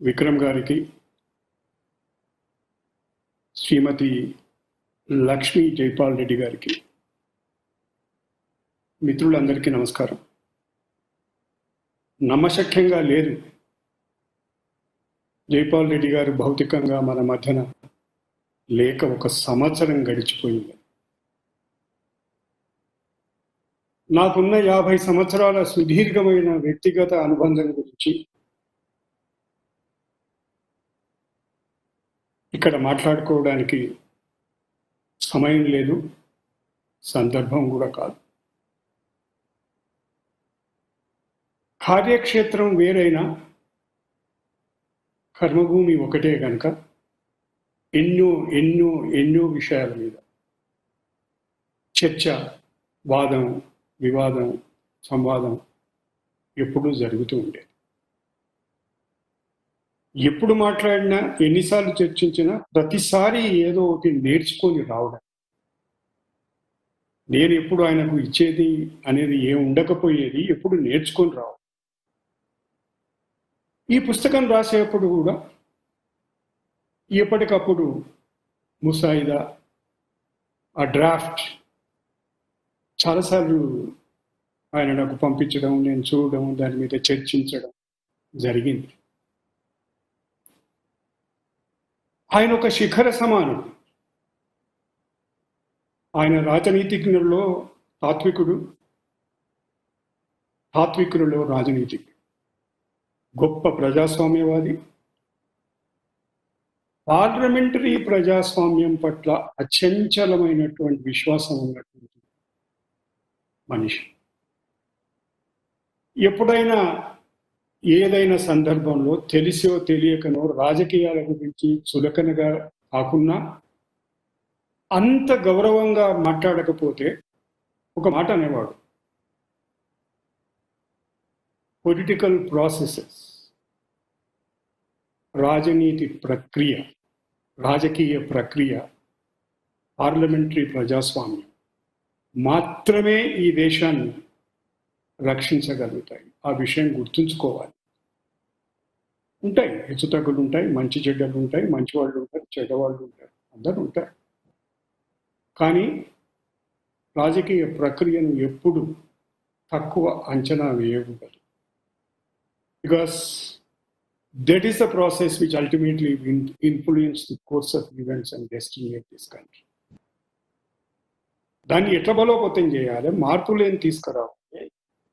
విక్రమ్ గారికి, శ్రీమతి లక్ష్మీ జైపాల్ రెడ్డి గారికి, మిత్రులందరికీ నమస్కారం. నమ్మశక్యంగా లేదు, జైపాల్ రెడ్డి గారు భౌతికంగా మన మధ్యన లేక 1 సంవత్సరం గడిచిపోయింది. నాకున్న 50 సంవత్సరాల సుదీర్ఘమైన వ్యక్తిగత అనుబంధం గురించి ఇక్కడ మాట్లాడుకోవడానికి సమయం లేదు, సందర్భం కూడా కాదు. కార్యక్షేత్రం వేరైనా కర్మభూమి ఒకటే కనుక ఎన్నో ఎన్నో ఎన్నో విషయాల మీద చర్చ, వాదం, వివాదం, సంవాదం ఎప్పుడూ జరుగుతూ ఉండేది. ఎప్పుడు మాట్లాడినా, ఎన్నిసార్లు చర్చించినా ప్రతిసారి ఏదో ఒకటి నేర్చుకొని రావడం. నేను ఎప్పుడు ఆయనకు ఇచ్చేది అనేది ఏం ఉండకపోయేది, ఎప్పుడు నేర్చుకొని రావడం. ఈ పుస్తకం రాసేటప్పుడు కూడా ఎప్పటికప్పుడు ముసాయిదా, ఆ డ్రాఫ్ట్ చాలాసార్లు ఆయన నాకు పంపించడం, నేను చూడడం, దాని మీద చర్చించడం జరిగింది. ఆయన ఒక శిఖర సమానుడు. ఆయన రాజనీతిజ్ఞుల్లో తాత్వికుడు, తాత్వికులలో రాజనీతిజ్ఞుడు, గొప్ప ప్రజాస్వామ్యవాది, పార్లమెంటరీ ప్రజాస్వామ్యం పట్ల అచంచలమైనటువంటి విశ్వాసం ఉన్నటువంటి మనిషి. ఎప్పుడైనా ఏదైనా సందర్భంలో తెలిసో తెలియకనో రాజకీయాల గురించి చులకనగా కాకున్నా, అంత గౌరవంగా మాట్లాడకపోతే ఒక మాట అనేవాడు, పొలిటికల్ ప్రాసెసెస్, రాజనీతి ప్రక్రియ, రాజకీయ ప్రక్రియ, పార్లమెంటరీ ప్రజాస్వామ్యం మాత్రమే ఈ దేశాన్ని రక్షించగలుగుతాయి. ఆ విషయం గుర్తుంచుకోవాలి. ఉంటాయి హెచ్చుతగ్గులు, ఉంటాయి మంచి చెడ్డలు ఉంటాయి, మంచి వాళ్ళు ఉంటారు, చెడ్డవాళ్ళు ఉంటారు, అందరూ ఉంటారు. కానీ రాజకీయ ప్రక్రియను ఎప్పుడు తక్కువ అంచనా వేయకూడదు. Because that is the process which ultimately will influence the course of events and destiny of this country. దాన్ని ఎట్లా బలోపేతం చేయాలి, మార్పులు ఏం తీసుకురావాలి,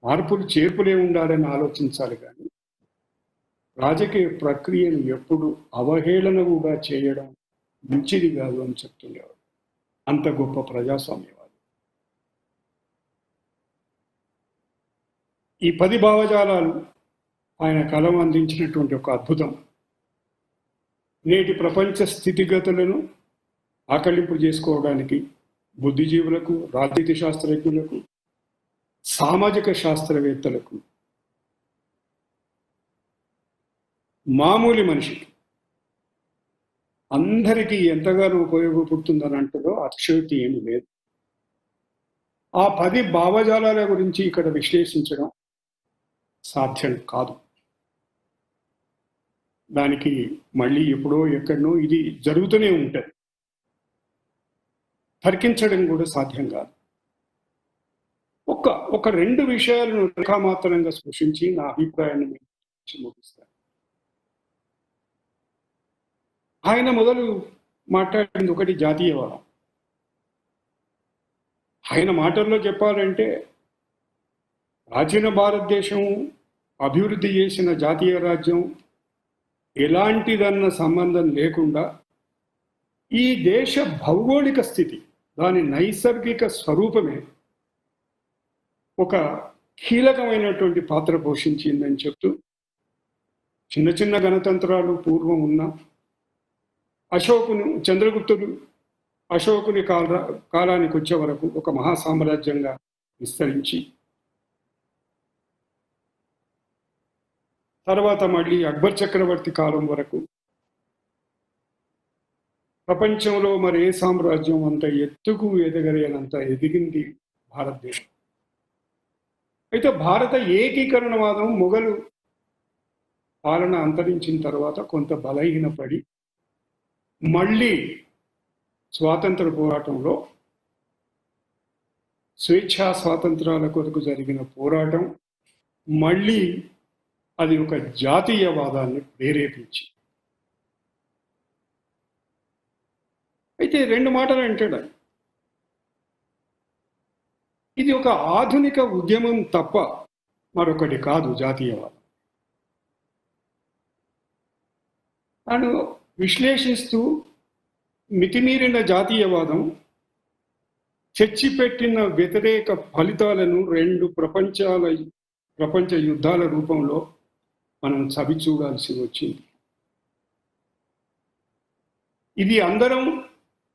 మార్పులు చేర్పులే ఉండాలని ఆలోచించాలి. కానీ రాజకీయ ప్రక్రియను ఎప్పుడు అవహేళన కూడా చేయడం మంచిది కాదు అని చెప్తుండేవాడు. అంత గొప్ప ప్రజాస్వామ్యవాది. ఈ 10 భావజాలాలు ఆయన కలం అందించినటువంటి ఒక అద్భుతం. నేటి ప్రపంచ స్థితిగతులను ఆకలింపు చేసుకోవడానికి బుద్ధిజీవులకు, రాజనీతి శాస్త్రజ్ఞులకు, సామాజిక శాస్త్రవేత్తలకు, మామూలు మనిషికి అందరికీ ఎంతగానో ఉపయోగపడుతుందని అంటదో అతిశయోక్తి ఏమీ లేదు. ఆ 10 భావజాలాల గురించి ఇక్కడ విశ్లేషించడం సాధ్యం కాదు. దానికి మళ్ళీ ఎప్పుడో ఎక్కడనో ఇది జరుగుతూనే ఉంటుంది. తర్కించడం కూడా సాధ్యం కాదు. ఒక రెండు విషయాలను రేఖామాత్రంగా స్పృశించి నా అభిప్రాయాన్ని మీకు ముగిస్తాను. ఆయన మొదలు మాట్లాడింది ఒకటి జాతీయవాదం. ఆయన మాటల్లో చెప్పాలంటే ప్రాచీన భారతదేశం అభివృద్ధి చేసిన జాతీయ రాజ్యం ఎలాంటిదన్న సంబంధం లేకుండా ఈ దేశ భౌగోళిక స్థితి, దాని నైసర్గిక స్వరూపమే ఒక కీలకమైనటువంటి పాత్ర పోషించిందని చెప్తూ, చిన్న చిన్న గణతంత్రాలు పూర్వం ఉన్న చంద్రగుప్తుడు అశోకుని కాలానికి వచ్చే వరకు ఒక మహాసామ్రాజ్యంగా విస్తరించి, తర్వాత మళ్ళీ అక్బర్ చక్రవర్తి కాలం వరకు ప్రపంచంలో మరి ఏ సామ్రాజ్యం అంత ఎత్తుకు ఎదగలేనంత ఎదిగింది భారతదేశం. అయితే భారత ఏకీకరణవాదం మొఘలు పాలన అంతరించిన తర్వాత కొంత బలహీనపడి మళ్ళీ స్వాతంత్ర పోరాటంలో స్వేచ్ఛా స్వాతంత్రాల కొరకు జరిగిన పోరాటం మళ్ళీ అది ఒక జాతీయవాదాన్ని ప్రేరేపించి, అయితే రెండు మాటలు అంటాడు, ఇది ఒక ఆధునిక ఉద్యమం తప్ప మరొకటి కాదు జాతీయవాదం. తాను విశ్లేషిస్తూ మితిమీరిన జాతీయవాదం చచ్చిపెట్టిన వ్యతిరేక ఫలితాలను రెండు ప్రపంచ యుద్ధాల రూపంలో మనం చవి చూడాల్సి వచ్చింది. ఇది అందరం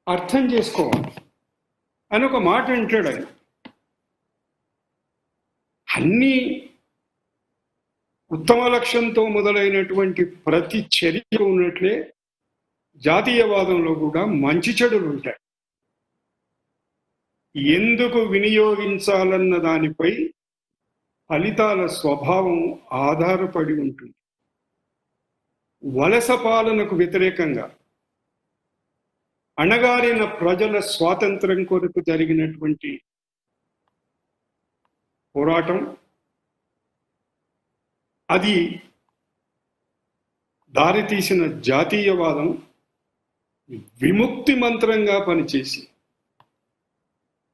అర్థం చేసుకోవాలి అని ఒక మాట అంటాడు ఆయన. అన్ని ఉత్తమ లక్ష్యంతో మొదలైనటువంటి ప్రతి చర్య ఉన్నట్లే జాతీయవాదంలో కూడా మంచి చెడులు ఉంటాయి. ఎందుకు వినియోగించాలన్న దానిపై ఫలితాల స్వభావం ఆధారపడి ఉంటుంది. వలస పాలనకు వ్యతిరేకంగా అణగారిన ప్రజల స్వాతంత్రం కొరకు జరిగినటువంటి పోరాటం, అది దారితీసిన జాతీయవాదం విముక్తి మంత్రంగా పనిచేసి,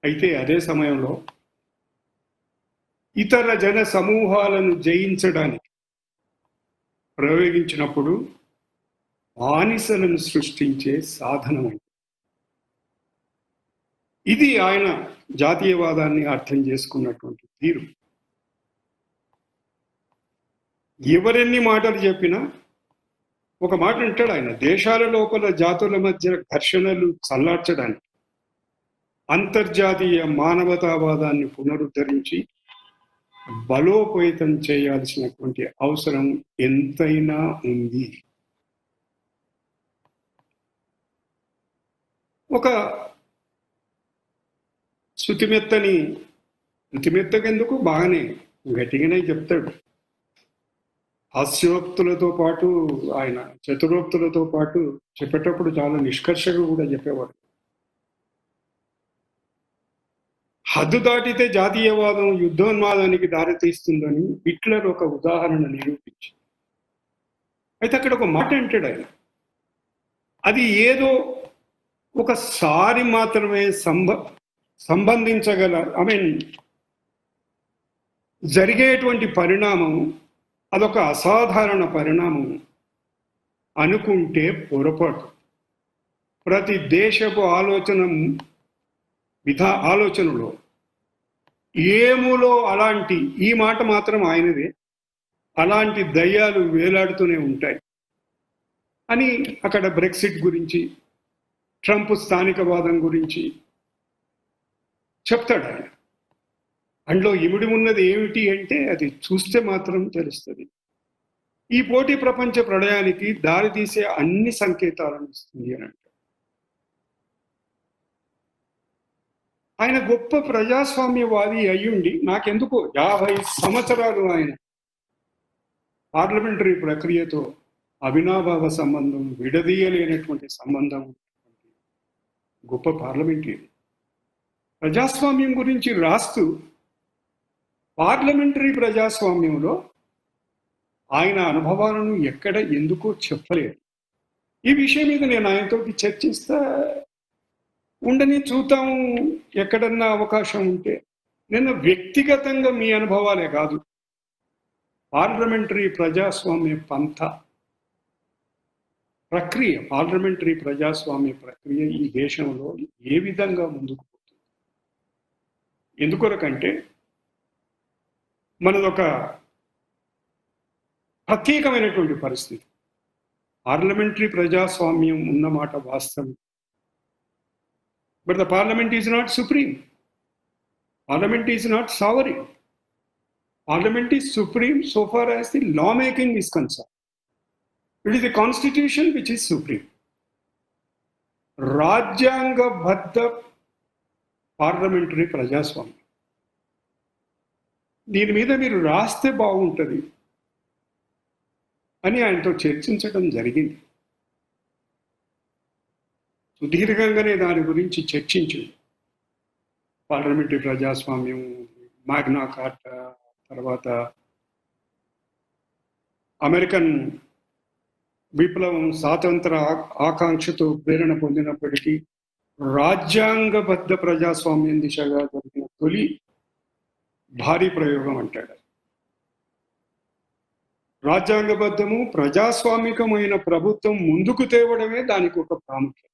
అయితే అదే సమయంలో ఇతర జన సమూహాలను జయించడానికి ప్రయోగించినప్పుడు బానిసలను సృష్టించే సాధనమైంది. ఇది ఆయన జాతీయవాదాన్ని అర్థం చేసుకున్నటువంటి తీరు. ఎవరెన్ని మాటలు చెప్పినా ఒక మాట అంటాడు ఆయన, దేశాల లోపల జాతుల మధ్య ఘర్షణలు చల్లార్చడానికి అంతర్జాతీయ మానవతావాదాన్ని పునరుద్ధరించి బలోపేతం చేయాల్సినటువంటి అవసరం ఎంతైనా ఉంది. ఒక శృతిమెత్తకెందుకు బాగానే గట్టిగానే చెప్తాడు. హాస్యోక్తులతో పాటు ఆయన చతురోక్తులతో పాటు చెప్పేటప్పుడు చాలా నిష్కర్షగా కూడా చెప్పేవాడు. హద్దు దాటితే జాతీయవాదం యుద్ధోన్మాదానికి దారితీస్తుందని హిట్లర్ ఒక ఉదాహరణ నిరూపించి, అయితే అక్కడ ఒక మాట అంటాడు ఆయన, అది ఏదో ఒకసారి మాత్రమే సంబంధించగల జరిగేటువంటి పరిణామం, అదొక అసాధారణ పరిణామం అనుకుంటే పొరపాటు. ప్రతి దేశపు ఆలోచనలో ఏములో అలాంటి, ఈ మాట మాత్రం ఆయనదే, అలాంటి దయ్యాలు వేలాడుతూనే ఉంటాయి అని అక్కడ బ్రెక్సిట్ గురించి, ట్రంప్ స్థానికవాదం గురించి చెప్తాడు ఆయన. అందులో ఇమిడి ఉన్నది ఏమిటి అంటే అది చూస్తే మాత్రం తెలుస్తుంది. ఈ పోటీ ప్రపంచ ప్రళయానికి దారితీసే అన్ని సంకేతాలను ఇస్తుంది అని అంటారు. ఆయన గొప్ప ప్రజాస్వామ్యవాది అయ్యుండి నాకెందుకో 50 సంవత్సరాలు ఆయన పార్లమెంటరీ ప్రక్రియతో అవినాభావ సంబంధం, విడదీయలేనటువంటి సంబంధం, గొప్ప పార్లమెంటరీ ప్రజాస్వామ్యం గురించి రాస్తూ పార్లమెంటరీ ప్రజాస్వామ్యంలో ఆయన అనుభవాలను ఎక్కడ ఎందుకో చెప్పలేదు. ఈ విషయం మీద నేను ఆయనతో చర్చిస్తా ఉండని చూద్దాము ఎక్కడన్నా అవకాశం ఉంటే. నేను వ్యక్తిగతంగా మీ అనుభవాలే కాదు, పార్లమెంటరీ ప్రజాస్వామ్య పంథ ప్రక్రియ, పార్లమెంటరీ ప్రజాస్వామ్య ప్రక్రియ ఈ దేశంలో ఏ విధంగా ముందుకు పోతుంది. ఎందుకొరకంటే మనదొక ప్రత్యేకమైనటువంటి పరిస్థితి. పార్లమెంటరీ ప్రజాస్వామ్యం ఉన్నమాట వాస్తవం. But the parliament is not supreme. Parliament is not sovereign. Parliament is supreme so far as the lawmaking is concerned. It is the constitution which is supreme. రాజ్యాంగబద్ధ పార్లమెంటరీ ప్రజాస్వామ్యం. దీని మీద మీరు రాస్తే బాగుంటుంది అని ఆయనతో చర్చించడం జరిగింది. సుదీర్ఘంగానే దాని గురించి చర్చించింది. పార్లమెంటరీ ప్రజాస్వామ్యం, మాగ్నా కార్టా, తర్వాత అమెరికన్ విప్లవం స్వాతంత్ర ఆకాంక్షతో ప్రేరణ పొందినప్పటికీ రాజ్యాంగబద్ధ ప్రజాస్వామ్యం దిశగా జరిగిన తొలి భారీ ప్రయోగం అంటాడు. రాజ్యాంగబద్ధము ప్రజాస్వామికమైన ప్రభుత్వం ముందుకు తేవడమే దానికి ఒక ప్రాముఖ్యత.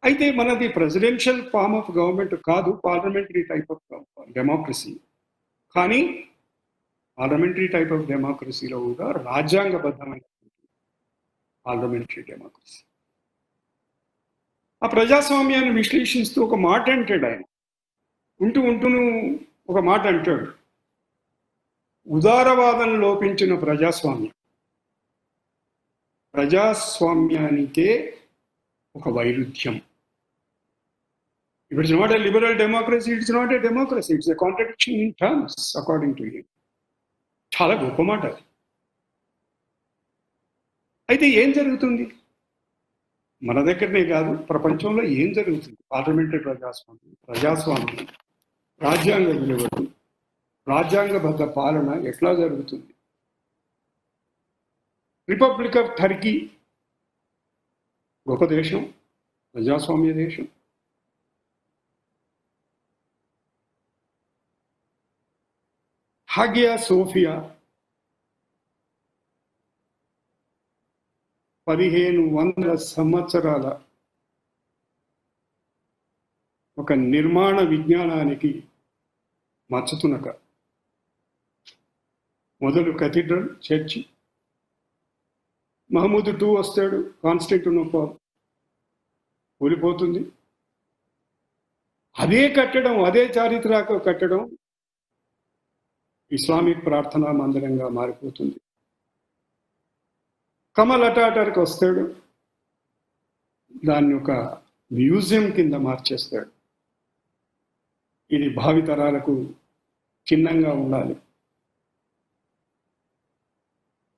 అయితే మనది ప్రెసిడెన్షియల్ ఫార్మ్ ఆఫ్ గవర్నమెంట్ కాదు, పార్లమెంటరీ టైప్ ఆఫ్ డెమోక్రసీ. కానీ పార్లమెంటరీ టైప్ ఆఫ్ డెమోక్రసీలో కూడా రాజ్యాంగబద్ధమైన పార్లమెంటరీ డెమోక్రసీ. ఆ ప్రజాస్వామ్యాన్ని విశ్లేషిస్తూ ఒక మాట అంటాడు ఆయన. ఉంటూను ఒక మాట అంటాడు, ఉదారవాదం లోపించిన ప్రజాస్వామ్యం ప్రజాస్వామ్యానికే ఒక వైరుధ్యం. If it's not a liberal democracy, it's not a democracy. It's a contradiction in terms, according to him. చాలా గొప్ప మాట. అయితే ఏం జరుగుతుంది మన దగ్గరనే కాదు, ప్రపంచంలో ఏం జరుగుతుంది? పార్లమెంటరీ ప్రజాస్వామ్యం, రాజ్యాంగ విలువలు, రాజ్యాంగబద్ధ పాలన ఎట్లా జరుగుతుంది? రిపబ్లిక్ ఆఫ్ టర్కీ గొప్ప దేశం, ప్రజాస్వామ్య దేశం. హాగియా సోఫియా 1500 సంవత్సరాల ఒక నిర్మాణ విజ్ఞానానికి మచ్చుతునక. మొదలు కథీడ్రల్, చర్చి. మహమూద్ II వస్తాడు, కాన్స్టాంటినోపల్ కూలిపోతుంది. అదే కట్టడం, అదే చారిత్రక కట్టడం ఇస్లామిక్ ప్రార్థనా మందిరంగా మారిపోతుంది. కమల్ అటాటర్క్ వస్తాడు, దాన్ని ఒక మ్యూజియం కింద మార్చేస్తాడు. ఇది భావితరాలకు చిహ్నంగా ఉండాలి.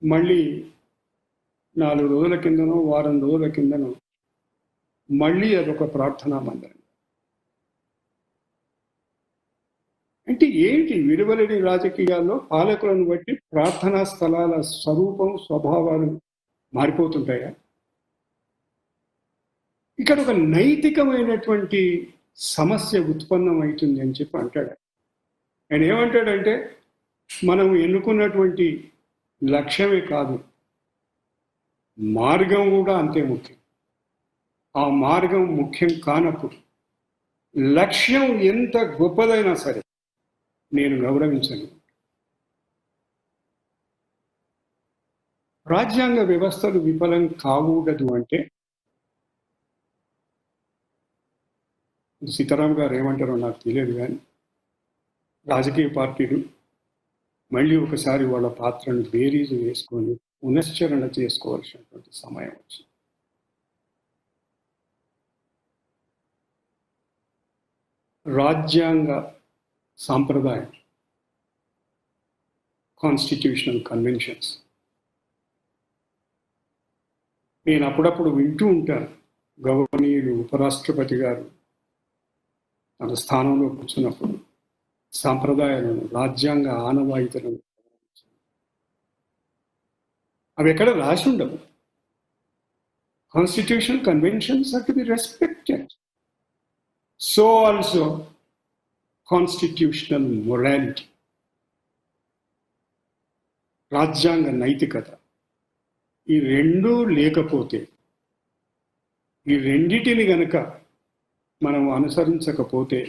మళ్ళీ 4 రోజుల కిందనో వారం రోజుల కిందనో మళ్ళీ అదొక ప్రార్థనా మందిరం. అంటే ఏంటి? విలువలేని రాజకీయాల్లో పాలకులను బట్టి ప్రార్థనా స్థలాల స్వరూపం, స్వభావాలు మారిపోతుంటాయా? ఇక్కడ ఒక నైతికమైనటువంటి సమస్య ఉత్పన్నం అవుతుంది అని చెప్పి అంటాడు. ఆయన ఏమంటాడంటే, మనం ఎన్నుకున్నటువంటి లక్ష్యమే కాదు, మార్గం కూడా అంతే ముఖ్యం. ఆ మార్గం ముఖ్యం కానప్పుడు లక్ష్యం ఎంత గొప్పదైనా సరే నేను గౌరవించను. రాజ్యాంగ వ్యవస్థలు విఫలం కాకూడదు అంటే సీతారాం గారు ఏమంటారో నాకు తెలియదు, కానీ రాజకీయ పార్టీలు మళ్ళీ ఒకసారి వాళ్ళ పాత్రను బేరీజు వేసుకొని పునశ్చరణ చేసుకోవాల్సినటువంటి సమయం వచ్చింది. రాజ్యాంగ సాంప్రదాయం, కాన్స్టిట్యూషనల్ కన్వెన్షన్స్, నేను అప్పుడప్పుడు వింటూ ఉంటాను. గవర్నీయులు, ఉపరాష్ట్రపతి గారు తన స్థానంలో కూర్చున్నప్పుడు సాంప్రదాయాలను, రాజ్యాంగ ఆనవాయితీలను అవి ఎక్కడ రాసి ఉండవు. Constitution conventions are to be respected. So also constitutional morality, రాజ్యాంగ నైతికత. ఈ రెండూ లేకపోతే, ఈ రెండిటిని గనక మనం అనుసరించకపోతే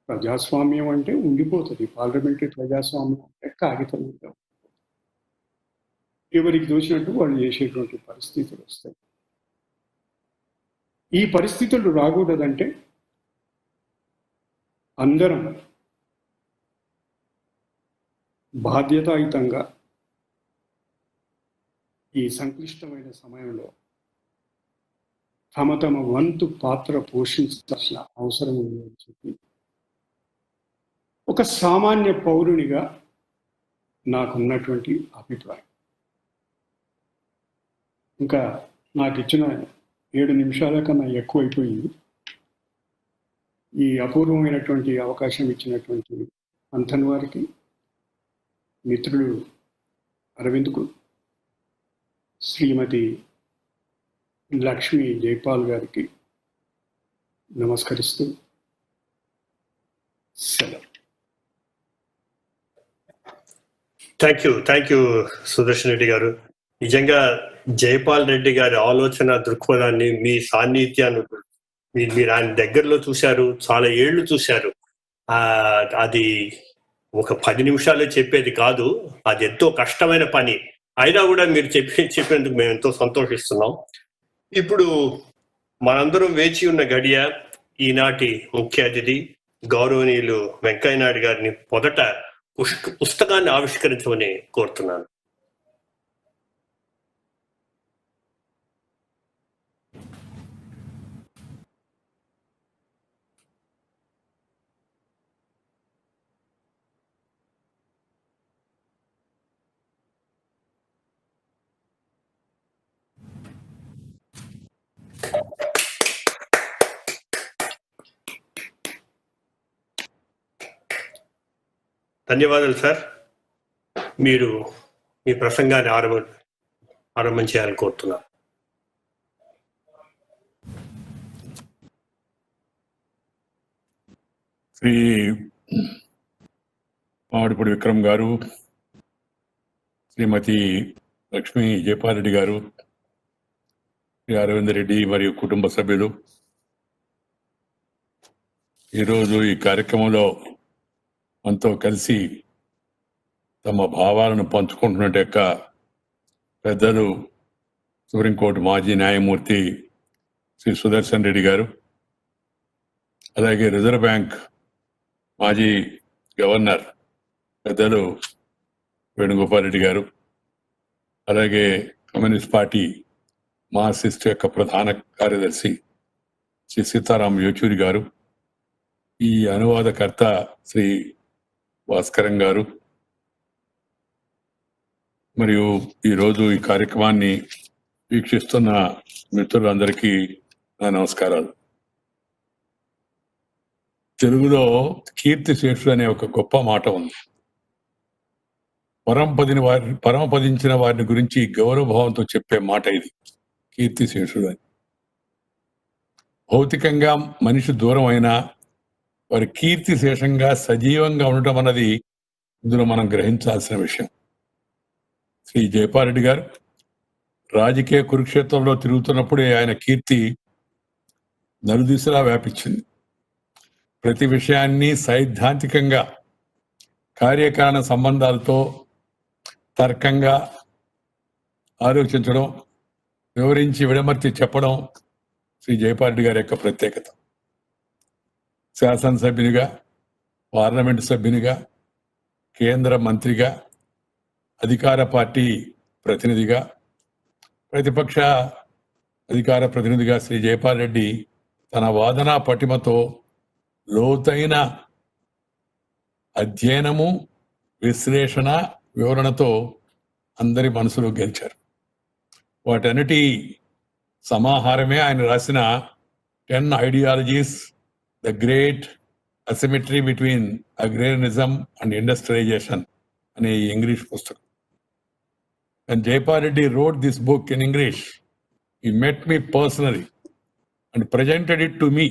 ప్రజాస్వామ్యం అంటే ఉండిపోతుంది. పార్లమెంటరీ ప్రజాస్వామ్యం అంటే కాగితం మీద ఎవరికి దోచినట్టు వాళ్ళు చేసేటువంటి పరిస్థితులు వస్తాయి. ఈ పరిస్థితులు రాకూడదంటే అందరం బాధ్యతాయుతంగా ఈ సంక్లిష్టమైన సమయంలో తమ వంతు పాత్ర పోషించాల్సిన అవసరం ఉంది అని చెప్పి ఒక సామాన్య పౌరునిగా నాకున్నటువంటి అభిప్రాయం. ఇంకా నాకు ఇచ్చిన 7 నిమిషాల కన్నా ఎక్కువైపోయింది. ఈ అపూర్వమైనటువంటి అవకాశం ఇచ్చినటువంటి అంతన్ వారికి, మిత్రుడు అరవింద్కు, శ్రీమతి లక్ష్మీ జైపాల్ గారికి నమస్కరిస్తూ సెలవు. థ్యాంక్ యూ సుదర్శన్ రెడ్డి గారు. నిజంగా జైపాల్ రెడ్డి గారి ఆలోచన దృక్పథాన్ని, మీ సాన్నిధ్యాన్ని మీరు ఆయన దగ్గరలో చూశారు, చాలా ఏళ్ళు చూశారు. అది ఒక 10 నిమిషాలే చెప్పేది కాదు, అది ఎంతో కష్టమైన పని. అయినా కూడా మీరు చెప్పేందుకు మేము ఎంతో సంతోషిస్తున్నాం. ఇప్పుడు మనందరం వేచి ఉన్న గడియ ఈనాటి ముఖ్య అతిథి గౌరవనీయులు వెంకయ్య నాయుడు గారిని మొదట పుస్తకాన్ని ఆవిష్కరించమని కోరుతున్నాను. ధన్యవాదాలు సార్. మీరు మీ ప్రసంగాన్ని ఆరంభం చేయాలని కోరుతున్నాను. శ్రీ మామిడిపూడి విక్రమ్ గారు, శ్రీమతి లక్ష్మీ జైపాల్ రెడ్డి గారు, శ్రీ అరవింద్ రెడ్డి మరియు కుటుంబ సభ్యులు, ఈరోజు ఈ కార్యక్రమంలో మనతో కలిసి తమ భావాలను పంచుకుంటున్నట్టు యొక్క పెద్దలు సుప్రీంకోర్టు మాజీ న్యాయమూర్తి శ్రీ సుదర్శన్ రెడ్డి గారు, అలాగే రిజర్వ్ బ్యాంక్ మాజీ గవర్నర్ పెద్దలు వేణుగోపాల్ రెడ్డి గారు, అలాగే కమ్యూనిస్ట్ పార్టీ మార్క్సిస్ట్ యొక్క ప్రధాన కార్యదర్శి శ్రీ సీతారాం యేచూరి గారు, ఈ అనువాదకర్త శ్రీ భాస్కరం గారు, మరియు ఈరోజు ఈ కార్యక్రమాన్ని వీక్షిస్తున్న మిత్రులందరికీ నా నమస్కారాలు. తెలుగులో కీర్తిశేషుడు అనే ఒక గొప్ప మాట ఉంది. పరమపదించిన వారిని గురించి గౌరవభావంతో చెప్పే మాట ఇది, కీర్తిశేషుడు అని. భౌతికంగా మనిషి దూరం అయినా వారి కీర్తిశేషంగా సజీవంగా ఉండటం అన్నది ఇందులో మనం గ్రహించాల్సిన విషయం. శ్రీ జైపాల్ రెడ్డి గారు రాజకీయ కురుక్షేత్రంలో తిరుగుతున్నప్పుడే ఆయన కీర్తి నలుదిశలా వ్యాపించింది. ప్రతి విషయాన్ని సైద్ధాంతికంగా కార్యకారణ సంబంధాలతో తర్కంగా ఆలోచించడం, వివరించి విడమర్చి చెప్పడం శ్రీ జైపాల్ రెడ్డి గారి యొక్క ప్రత్యేకత. శాసనసభ్యునిగా, పార్లమెంటు సభ్యునిగా, కేంద్ర మంత్రిగా, అధికార పార్టీ ప్రతినిధిగా, ప్రతిపక్ష అధికార ప్రతినిధిగా శ్రీ జైపాల్ రెడ్డి తన వాదనా పటిమతో, లోతైన అధ్యయనము, విశ్లేషణ, వివరణతో అందరి మనసులో గెలిచారు. వాటన్నిటి సమాహారమే ఆయన రాసిన 10 ideologies, the great asymmetry between agrarianism and industrialization in a English book. When Jaipal Reddy wrote this book in English, he met me personally and presented it to me.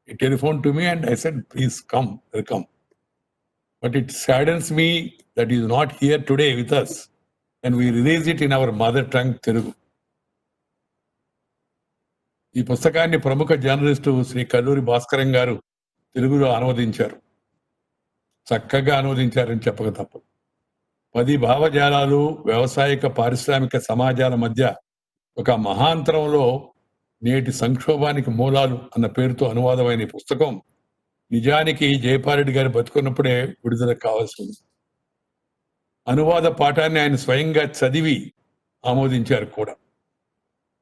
He telephoned to me and I said, please come, welcome. But it saddens me that he is not here today with us and we release it in our mother tongue, Telugu. ఈ పుస్తకాన్ని ప్రముఖ journalist Shri Kalluri Bhaskaram గారు తెలుగులో అనువదించారు. చక్కగా అనువదించారని చెప్పక తప్పదు. 10 భావజాలాలు వ్యవసాయక పారిశ్రామిక సమాజాల మధ్య ఒక మహాంతరంలో నేటి సంక్షోభానికి మూలాలు అన్న పేరుతో అనువాదమైన ఈ పుస్తకం నిజానికి జైపాల్ రెడ్డి గారు బతుకున్నప్పుడే విడుదల కావాల్సి ఉంది. అనువాద పాఠాన్ని ఆయన స్వయంగా చదివి ఆమోదించారు కూడా.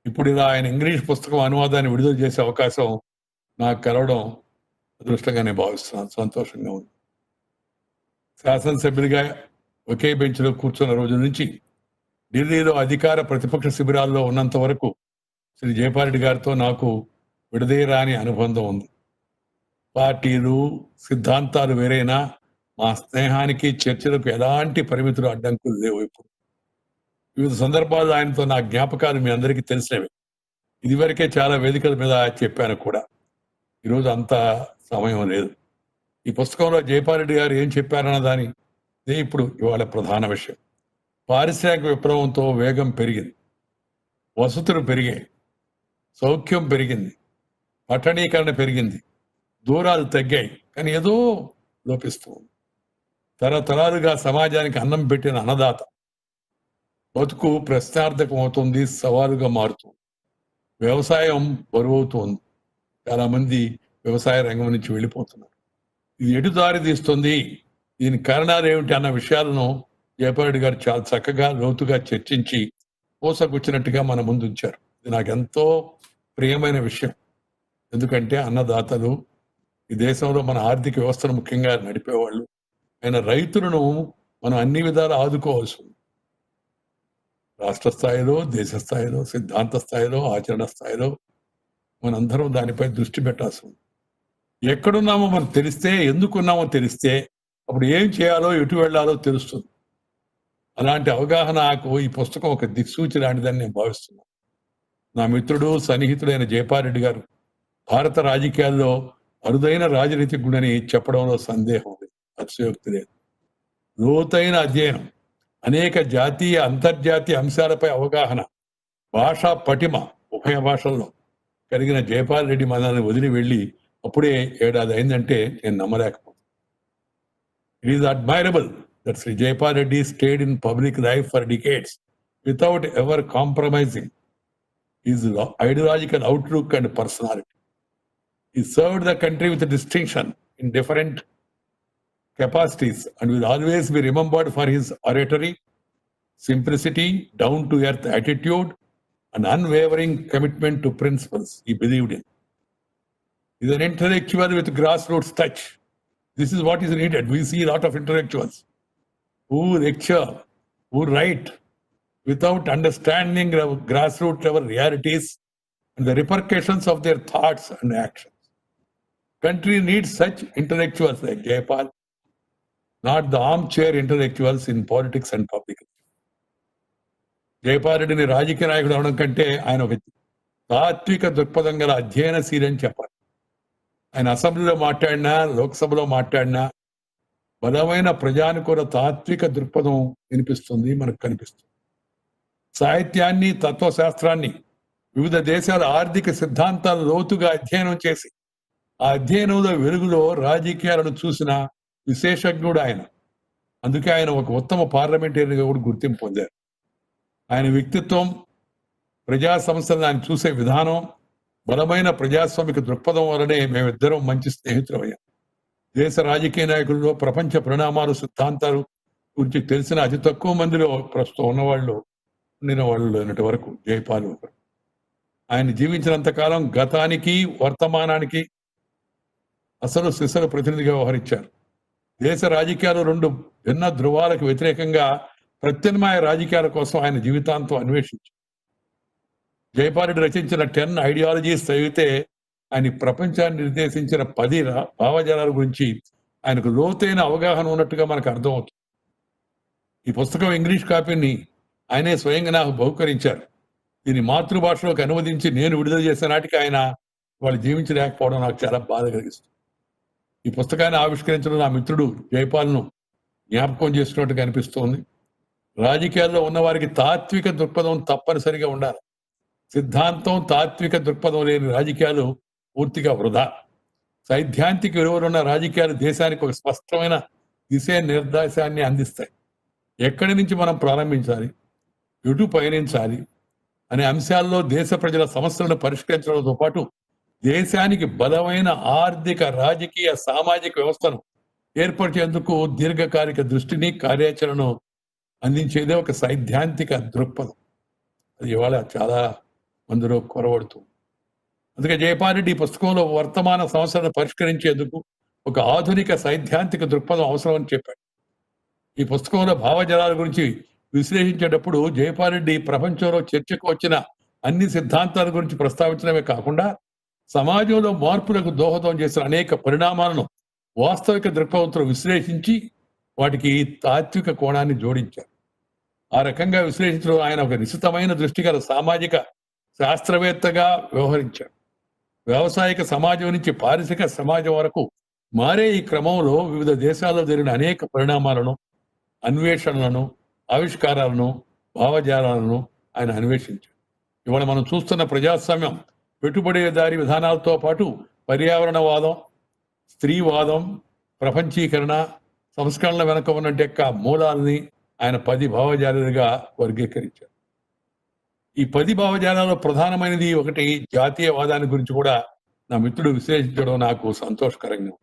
ఇప్పుడు ఇలా ఆయన ఇంగ్లీష్ పుస్తకం అనువాదాన్ని విడుదల చేసే అవకాశం నాకు కలవడం అదృష్టంగానే భావిస్తున్నాను. సంతోషంగా ఉంది. శాసనసభ్యులుగా ఒకే బెంచ్లో కూర్చున్న రోజు నుంచి ఢిల్లీలో అధికార ప్రతిపక్ష శిబిరాల్లో ఉన్నంత వరకు శ్రీ జైపాల్ రెడ్డి గారితో నాకు విడదీయరాని అనుబంధం ఉంది. పార్టీలు సిద్ధాంతాలు వేరైనా మా స్నేహానికి చర్చలకు ఎలాంటి పరిమితులు అడ్డంకులు లేవు. ఇప్పుడు వివిధ సందర్భాల్లో ఆయనతో నా జ్ఞాపకాలు మీ అందరికీ తెలిసినవి. ఇదివరకే చాలా వేదికల మీద చెప్పాను కూడా. ఈరోజు అంత సమయం లేదు. ఈ పుస్తకంలో జైపాల్ రెడ్డి గారు ఏం చెప్పారన్న దాని ఇప్పుడు ఇవాళ ప్రధాన విషయం. పారిశ్రామిక విప్లవంతో వేగం పెరిగింది, వసతులు పెరిగాయి, సౌఖ్యం పెరిగింది, పట్టణీకరణ పెరిగింది, దూరాలు తగ్గాయి, కానీ ఏదో లోపిస్తుంది. తరతరాలుగా సమాజానికి అన్నం పెట్టిన అన్నదాత బతుకు ప్రశ్నార్థకం అవుతుంది, సవాలుగా మారుతుంది. వ్యవసాయం బరువవుతోంది. చాలా మంది వ్యవసాయ రంగం నుంచి వెళ్ళిపోతున్నారు. ఇది ఎటు దారి తీస్తుంది, దీనికి కారణాలు ఏమిటి అన్న విషయాలను జైపాల్ రెడ్డి గారు చాలా చక్కగా లోతుగా చర్చించి పోసగుచ్చినట్టుగా మన ముందు ఉంచారు. ఇది నాకు ఎంతో ప్రియమైన విషయం. ఎందుకంటే అన్నదాతలు ఈ దేశంలో మన ఆర్థిక వ్యవస్థను ముఖ్యంగా నడిపేవాళ్ళు అయిన రైతులను మనం అన్ని విధాలు ఆదుకోవాల్సి ఉంది. రాష్ట్ర స్థాయిలో, దేశ స్థాయిలో, సిద్ధాంత స్థాయిలో, ఆచరణ స్థాయిలో మనందరం దానిపై దృష్టి పెట్టాల్సి ఉంది. ఎక్కడున్నామో మనం తెలిస్తే, ఎందుకున్నామో తెలిస్తే అప్పుడు ఏం చేయాలో, ఎటు వెళ్లాలో తెలుస్తుంది. అలాంటి అవగాహనకు ఈ పుస్తకం ఒక దిక్సూచి లాంటిదని నేను భావిస్తున్నాను. నా మిత్రుడు సన్నిహితుడైన జైపాల్ రెడ్డి గారు భారత రాజకీయాల్లో అరుదైన రాజనీతిజ్ఞుడని చెప్పడంలో సందేహం లేదు, అతిశయోక్తి లేదు. లోతైన అధ్యయనం, అనేక జాతీయ అంతర్జాతీయ అంశాలపై అవగాహన, భాషా పటిమ ఉభయ భాషల్లో కలిగిన జైపాల్ రెడ్డి మనల్ని వదిలి వెళ్ళి అప్పుడే 7 ఏడాది అయిందంటే నేను నమ్మలేకపోతున్నాను. It is admirable that Sri Jaipal Reddy stayed in public life for decades without ever compromising his ideological outlook and personality. He served the country with distinction in different capacities and will always be remembered for his oratory, simplicity, down-to-earth attitude, and unwavering commitment to principles he believed in. He is an intellectual with grassroots touch. This is what is needed. We see a lot of intellectuals who lecture, who write without understanding the grassroots level realities and the repercussions of their thoughts and actions. Country needs such intellectuals like Jaipal, not the armchair intellectuals in politics and public. Jaipal రెడ్డిని రాజకీయ నాయకుడు అవడం కంటే ఆయన ఒక తాత్విక దృక్పథం గల అధ్యయనశీలి అని చెప్పాలి. ఆయన అసెంబ్లీలో మాట్లాడినా, లోక్సభలో మాట్లాడినా బలమైన ప్రజానుకూల తాత్విక దృక్పథం వినిపిస్తుంది, మనకు కనిపిస్తుంది. సాహిత్యాన్ని, తత్వశాస్త్రాన్ని, వివిధ దేశాల ఆర్థిక సిద్ధాంతాలు లోతుగా అధ్యయనం చేసి ఆ అధ్యయనంలో వెలుగులో రాజకీయాలను చూసిన విశేషజ్ఞుడు ఆయన. అందుకే ఆయన ఒక ఉత్తమ పార్లమెంటరీగా కూడా గుర్తింపు పొందారు. ఆయన వ్యక్తిత్వం, ప్రజా సంస్థలను ఆయన చూసే విధానం, బలమైన ప్రజాస్వామిక దృక్పథం వల్లనే మేమిద్దరం మంచి స్నేహితులమయ్యాం. దేశ రాజకీయ నాయకుల్లో ప్రపంచ పరిణామాలు, సిద్ధాంతాలు గురించి తెలిసిన అతి తక్కువ మందిలో ప్రస్తుతం ఉన్నవాళ్ళు, ఉండిన వాళ్ళు లేనటి వరకు జైపాల్ ఒకరు. ఆయన జీవించినంతకాలం గతానికి, వర్తమానానికి అసలు సిసలు ప్రతినిధిగా వ్యవహరించారు. దేశ రాజకీయాలు 2 భిన్న ధృవాలకు వ్యతిరేకంగా ప్రత్యామ్నాయ రాజకీయాల కోసం ఆయన జీవితాంతం అన్వేషించారు. జైపాల్ రెడ్డి రచించిన 10 ఐడియాలజీస్ చదివితే ఆయన ప్రపంచాన్ని నిర్దేశించిన 10 భావజాలాల గురించి ఆయనకు లోతైన అవగాహన ఉన్నట్టుగా మనకు అర్థమవుతుంది. ఈ పుస్తకం ఇంగ్లీష్ కాపీని ఆయనే స్వయంగా నాకు బహుకరించారు. దీన్ని మాతృభాషలోకి అనువదించి నేను విడుదల చేసిన నాటికి ఆయన వాళ్ళు జీవించలేకపోవడం నాకు చాలా బాధ కలిగిస్తుంది. ఈ పుస్తకాన్ని ఆవిష్కరించడం నా మిత్రుడు జైపాల్ను జ్ఞాపకం చేస్తున్నట్టుగా అనిపిస్తోంది. రాజకీయాల్లో ఉన్న వారికి తాత్విక దృక్పథం తప్పనిసరిగా ఉండాలి. సిద్ధాంతం, తాత్విక దృక్పథం లేని రాజకీయాలు పూర్తిగా వృధా. సైద్ధాంతిక విలువలున్న రాజకీయాలు దేశానికి ఒక స్పష్టమైన దిశ నిర్దేశాన్ని అందిస్తాయి. ఎక్కడి నుంచి మనం ప్రారంభించాలి, ఎటు పయనించాలి అనే అంశాల్లో దేశ ప్రజల సమస్యలను పరిష్కరించడంతో పాటు దేశానికి బలమైన ఆర్థిక, రాజకీయ, సామాజిక వ్యవస్థను ఏర్పరిచేందుకు దీర్ఘకాలిక దృష్టిని, కార్యాచరణను అందించేదే ఒక సైద్ధాంతిక దృక్పథం. అది ఇవాళ చాలా మందిలో కొరవడుతుంది. అందుకే జైపాల్ రెడ్డి ఈ పుస్తకంలో వర్తమాన సమస్యలను పరిష్కరించేందుకు ఒక ఆధునిక సైద్ధాంతిక దృక్పథం అవసరమని చెప్పాడు. ఈ పుస్తకంలో భావజాలాల గురించి విశ్లేషించేటప్పుడు జైపాల్ రెడ్డి ప్రపంచంలో చర్చకు వచ్చిన అన్ని సిద్ధాంతాల గురించి ప్రస్తావించడమే కాకుండా సమాజంలో మార్పులకు దోహదం చేసిన అనేక పరిణామాలను వాస్తవిక దృక్పథంతో విశ్లేషించి వాటికి తాత్విక కోణాన్ని జోడించారు. ఆ రకంగా విశ్లేషించడం ఆయన ఒక నిశితమైన దృష్టి గల సామాజిక శాస్త్రవేత్తగా వ్యవహరించారు. వ్యవసాయక సమాజం నుంచి పారిశ్రామిక సమాజం వరకు మారే ఈ క్రమంలో వివిధ దేశాల్లో జరిగిన అనేక పరిణామాలను, అన్వేషణలను, ఆవిష్కారాలను, భావజాలాలను ఆయన అన్వేషించారు. ఇవాళ మనం చూస్తున్న ప్రజాస్వామ్యం పెట్టుబడిదారీ విధానాలతో పాటు పర్యావరణవాదం, స్త్రీవాదం, ప్రపంచీకరణ, సంస్కరణల వెనుక ఉన్న మూలాలని ఆయన 10 భావజాలాలుగా వర్గీకరించారు. ఈ 10 భావజాలాల్లో ప్రధానమైనది ఒకటి జాతీయవాదాన్ని గురించి కూడా నా మిత్రుడు విశ్లేషించడం నాకు సంతోషకరంగా.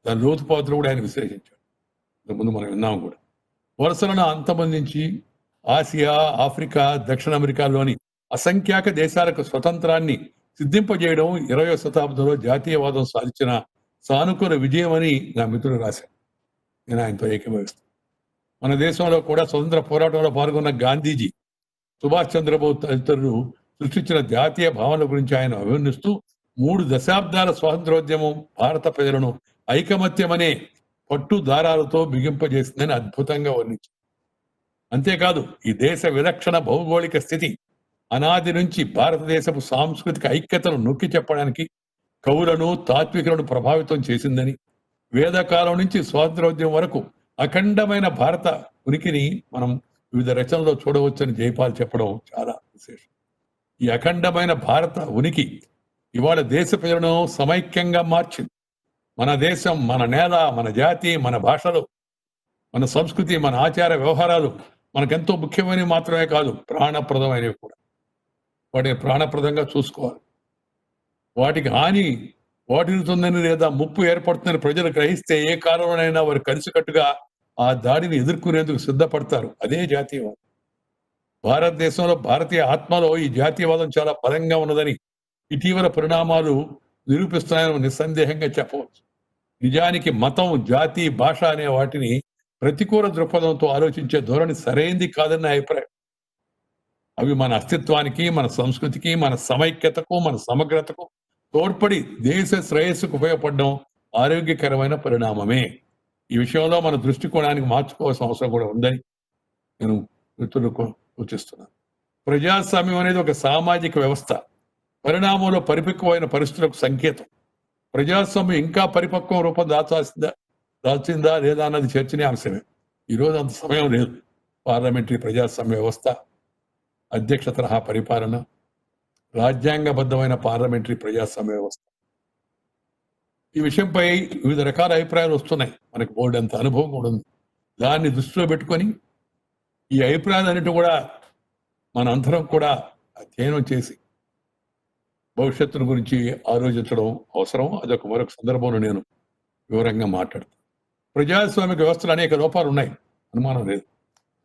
దాని లోతుపాతులు కూడా ఆయన విశ్లేషించాడు. ఇంతకుముందు మనం విన్నాం కూడా. వలసలను అంతమందించి ఆసియా, ఆఫ్రికా, దక్షిణ అమెరికాలోని అసంఖ్యాక దేశాలకు స్వతంత్రాన్ని సిద్ధింపజేయడం 20వ శతాబ్దంలో జాతీయవాదం సాధించిన సానుకూల విజయం అని నా మిత్రుడు రాశారు. నేను ఆయనతో ఏకీభవిస్తాను. మన దేశంలో కూడా స్వతంత్ర పోరాటంలో పాల్గొన్న గాంధీజీ, సుభాష్ చంద్రబోస్ తదితరులు సృష్టించిన జాతీయ భావనల గురించి ఆయన అభివర్ణిస్తూ 3 దశాబ్దాల స్వాతంత్రోద్యమం భారత ప్రజలను ఐకమత్యమనే పట్టు దారాలతో బిగింపజేసిందని అద్భుతంగా వర్ణించారు. అంతేకాదు ఈ దేశ విలక్షణ భౌగోళిక స్థితి అనాది నుంచి భారతదేశపు సాంస్కృతిక ఐక్యతను నొక్కి చెప్పడానికి కవులను, తాత్వికులను ప్రభావితం చేసిందని, వేదకాలం నుంచి స్వాతంత్రోద్యమం వరకు అఖండమైన భారత ఉనికిని మనం వివిధ రచనల్లో చూడవచ్చని జైపాల్ చెప్పడం చాలా విశేషం. ఈ అఖండమైన భారత ఉనికి ఇవాళ దేశ ప్రజలను సమైక్యంగా మార్చింది. మన దేశం, మన నేల, మన జాతి, మన భాషలు, మన సంస్కృతి, మన ఆచార వ్యవహారాలు మనకెంతో ముఖ్యమైనవి మాత్రమే కాదు, ప్రాణప్రదమైనవి కూడా. వాటిని ప్రాణప్రదంగా చూసుకోవాలి. వాటికి హాని వాటిల్లుతుందని లేదా ముప్పు ఏర్పడుతుందని ప్రజలు గ్రహిస్తే ఏ కాలంలోనైనా వారు కలిసికట్టుగా ఆ దాడిని ఎదుర్కొనేందుకు సిద్ధపడతారు. అదే జాతీయవాదం. భారతదేశంలో, భారతీయ ఆత్మలో ఈ జాతీయవాదం చాలా బలంగా ఉన్నదని ఇటీవల పరిణామాలు నిరూపిస్తున్నాయని నిస్సందేహంగా చెప్పవచ్చు. నిజానికి మతం, జాతి, భాష అనే వాటిని ప్రతికూల దృక్పథంతో ఆలోచించే ధోరణి సరైంది కాదన్న అభిప్రాయం. అవి మన అస్తిత్వానికి, మన సంస్కృతికి, మన సమైక్యతకు, మన సమగ్రతకు తోడ్పడి దేశ శ్రేయస్సుకు ఉపయోగపడడం ఆరోగ్యకరమైన పరిణామమే. ఈ విషయంలో మన దృష్టికోణానికి మార్చుకోవాల్సిన అవసరం కూడా ఉందని నేను మిత్రులకు సూచిస్తున్నాను. ప్రజాస్వామ్యం అనేది ఒక సామాజిక వ్యవస్థ. పరిణామంలో పరిపక్వమైన పరిస్థితులకు సంకేతం. ప్రజాస్వామ్యం ఇంకా పరిపక్వం రూపం దాల్చిందా లేదా అన్నది చర్చనీయాంశమే. ఈరోజు అంత సమయం లేదు. పార్లమెంటరీ ప్రజాస్వామ్య వ్యవస్థ, అధ్యక్ష తరహా పరిపాలన, రాజ్యాంగబద్ధమైన పార్లమెంటరీ ప్రజాస్వామ్య వ్యవస్థ, ఈ విషయంపై వివిధ రకాల అభిప్రాయాలు వస్తున్నాయి. మనకు బోర్డు అంత అనుభవం కూడా ఉంది. దాన్ని దృష్టిలో పెట్టుకొని ఈ అభిప్రాయాలన్నిటి కూడా మన అందరం కూడా అధ్యయనం చేసి భవిష్యత్తును గురించి ఆలోచించడం అవసరం. అదొక మరొక సందర్భంలో నేను వివరంగా మాట్లాడతాను. ప్రజాస్వామిక వ్యవస్థలు అనేక లోపాలు ఉన్నాయి, అనుమానం లేదు.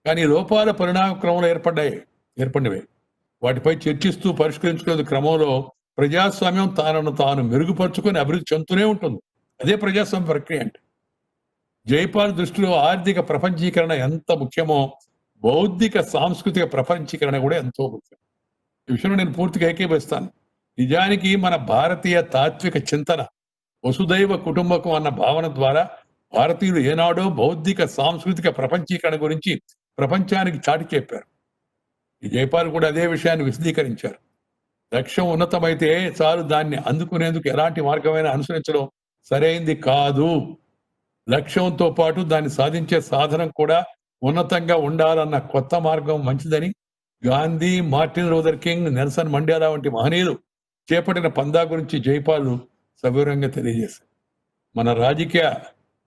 కానీ ఈ లోపాల పరిణామ క్రమంలో ఏర్పడినవే. వాటిపై చర్చిస్తూ పరిష్కరించుకునే క్రమంలో ప్రజాస్వామ్యం తానను తాను మెరుగుపరుచుకొని అభివృద్ధి చెందుతూనే ఉంటుంది. అదే ప్రజాస్వామ్య ప్రక్రియ అంటే. జైపాల్ దృష్టిలో ఆర్థిక ప్రపంచీకరణ ఎంత ముఖ్యమో బౌద్ధిక, సాంస్కృతిక ప్రపంచీకరణ కూడా ఎంతో ముఖ్యం. ఈ విషయంలో నేను పూర్తిగా ఏకీభవిస్తాను. నిజానికి మన భారతీయ తాత్విక చింతన వసుదైవ కుటుంబకం అన్న భావన ద్వారా భారతీయులు ఏనాడో బౌద్ధిక సాంస్కృతిక ప్రపంచీకరణ గురించి ప్రపంచానికి చాటి చెప్పారు. ఈ జైపాల్ కూడా అదే విషయాన్ని విశదీకరించారు. లక్ష్యం ఉన్నతమైతే చాలు, దాన్ని అందుకునేందుకు ఎలాంటి మార్గమైనా అనుసరించడం సరైంది కాదు. లక్ష్యంతో పాటు దాన్ని సాధించే సాధనం కూడా ఉన్నతంగా ఉండాలన్న కొత్త మార్గం మంచిదని Gandhi, Martin Luther king, Nelson Mandela వంటి మహనీయులు చేపట్టిన పందా గురించి జైపాల్ సవివరంగా తెలియజేశారు. మన రాజకీయ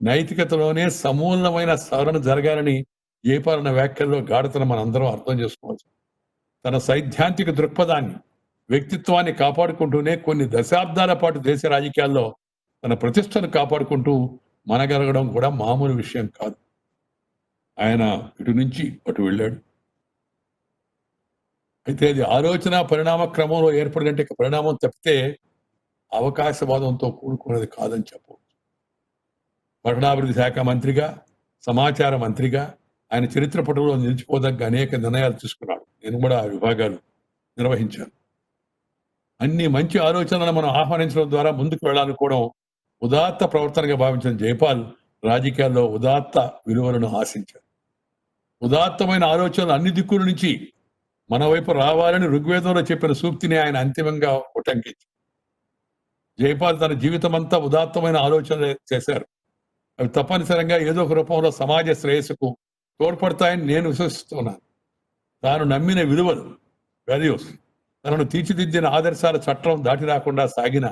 నైతికతలోనే సమూలమైన సవరణ జరగాలని జైపాల్ అన్న వ్యాఖ్యల్లో గాఢతను మనందరం అర్థం చేసుకోవచ్చు. తన సైద్ధాంతిక దృక్పథాన్ని, వ్యక్తిత్వాన్ని కాపాడుకుంటూనే కొన్ని దశాబ్దాల పాటు దేశ రాజకీయాల్లో తన ప్రతిష్టను కాపాడుకుంటూ మనగలగడం కూడా మామూలు విషయం కాదు. ఆయన ఇటు నుంచి అటు వెళ్ళాడు. అయితే అది ఆలోచన పరిణామ క్రమంలో ఏర్పడినట్టు పరిణామం తప్పితే అవకాశవాదంతో కూడుకున్నది కాదని చెప్పవచ్చు. పట్టణాభివృద్ధి శాఖ మంత్రిగా, సమాచార మంత్రిగా ఆయన చరిత్ర పటంలో నిలిచిపోదగ్గ అనేక నిర్ణయాలు తీసుకున్నాడు. నేను కూడా ఆ విభాగాలు నిర్వహించాను. అన్ని మంచి ఆలోచనలను మనం ఆహ్వానించడం ద్వారా ముందుకు వెళ్ళాలనుకోవడం ఉదాత్త ప్రవర్తనగా భావించిన జైపాల్ రాజకీయాల్లో ఉదాత్త విలువలను ఆశించారు. ఉదాత్తమైన ఆలోచనలు అన్ని దిక్కుల నుంచి మన వైపు రావాలని ఋగ్వేదంలో చెప్పిన సూక్తిని ఆయన అంతిమంగా ఉటంకించారు. జైపాల్ తన జీవితం అంతా ఉదాత్తమైన ఆలోచనలు చేశారు. అవి తప్పనిసరిగా ఏదో ఒక రూపంలో సమాజ శ్రేయస్సుకు తోడ్పడతాయని నేను విశ్వసిస్తున్నాను. తాను నమ్మిన విలువలు, వాల్యూస్, తనను తీర్చిదిద్దిన ఆదర్శాల చట్టం దాటి రాకుండా సాగిన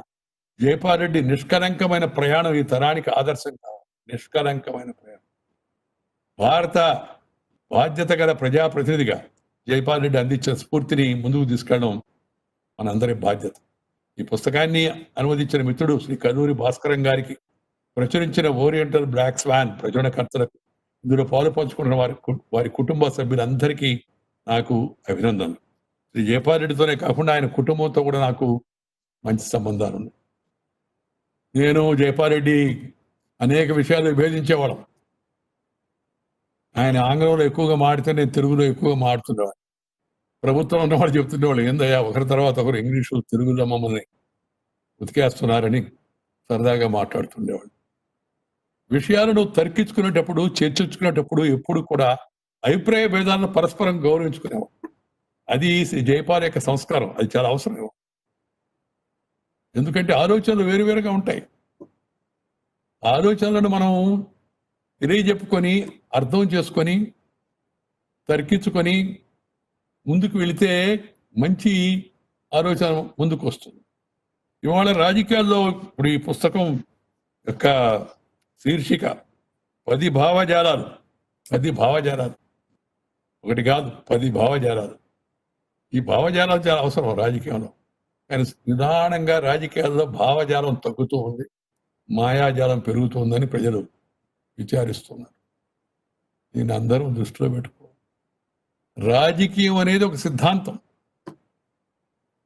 జైపాల్ రెడ్డి నిష్కలంకమైన ప్రయాణం ఈ తరానికి ఆదర్శం కావాలి. నిష్కలంకమైన ప్రయాణం. భారత బాధ్యత గల ప్రజాప్రతినిధిగా జైపాల్ రెడ్డి అందించిన స్ఫూర్తిని ముందుకు తీసుకెళ్ళడం మనందరి బాధ్యత. ఈ పుస్తకాన్ని అనువదించిన మిత్రుడు శ్రీ కల్లూరి భాస్కరం గారికి, ప్రచురించిన ఓరియంటల్ బ్లాక్ స్వాన్ ప్రచురణకర్తలకు, ఇందులో పాలు పంచుకున్న వారి కుటుంబ సభ్యులందరికీ నాకు అభినందనలు. శ్రీ జైపాల్ రెడ్డితోనే కాకుండా ఆయన కుటుంబంతో కూడా నాకు మంచి సంబంధాలు ఉన్నాయి. నేను జైపాల్ రెడ్డి అనేక విషయాలు విభేదించేవాళ్ళం. ఆయన ఆంగ్లంలో ఎక్కువగా మాడితే నేను తెలుగులో ఎక్కువగా మాడుతుండేవాడు. ప్రభుత్వం ఉన్నవాళ్ళు చెప్తుండేవాళ్ళు, ఏందయ్యా ఒకరి తర్వాత ఒకరు ఇంగ్లీషు తెలుగులో మమ్మల్ని ఉతికేస్తున్నారని సరదాగా మాట్లాడుతుండేవాళ్ళు. విషయాలను తర్కించుకునేటప్పుడు, చర్చించుకునేటప్పుడు ఎప్పుడు కూడా అభిప్రాయ భేదాలను పరస్పరం గౌరవించుకునేవాడు. అది జైపాల్ యొక్క సంస్కారం. అది చాలా అవసరం. ఎందుకంటే ఆలోచనలు వేరువేరుగా ఉంటాయి. ఆలోచనలను మనం తెలియజెప్పుకొని, అర్థం చేసుకొని, తర్కించుకొని ముందుకు వెళితే మంచి ఆలోచన ముందుకు వస్తుంది. ఇవాళ రాజకీయాల్లో ఇప్పుడు ఈ పుస్తకం యొక్క శీర్షిక 10 భావజాలాలు. 10 భావజాలాలు, ఒకటి కాదు, 10 భావజాలాలు. ఈ భావజాలాలు చాలా అవసరం రాజకీయంలో. కానీ నిదానంగా రాజకీయాల్లో భావజాలం తగ్గుతూ ఉంది, మాయాజాలం పెరుగుతుందని ప్రజలు విచారిస్తున్నారు. దీన్ని అందరూ దృష్టిలో పెట్టుకోవాలి. రాజకీయం అనేది ఒక సిద్ధాంతం.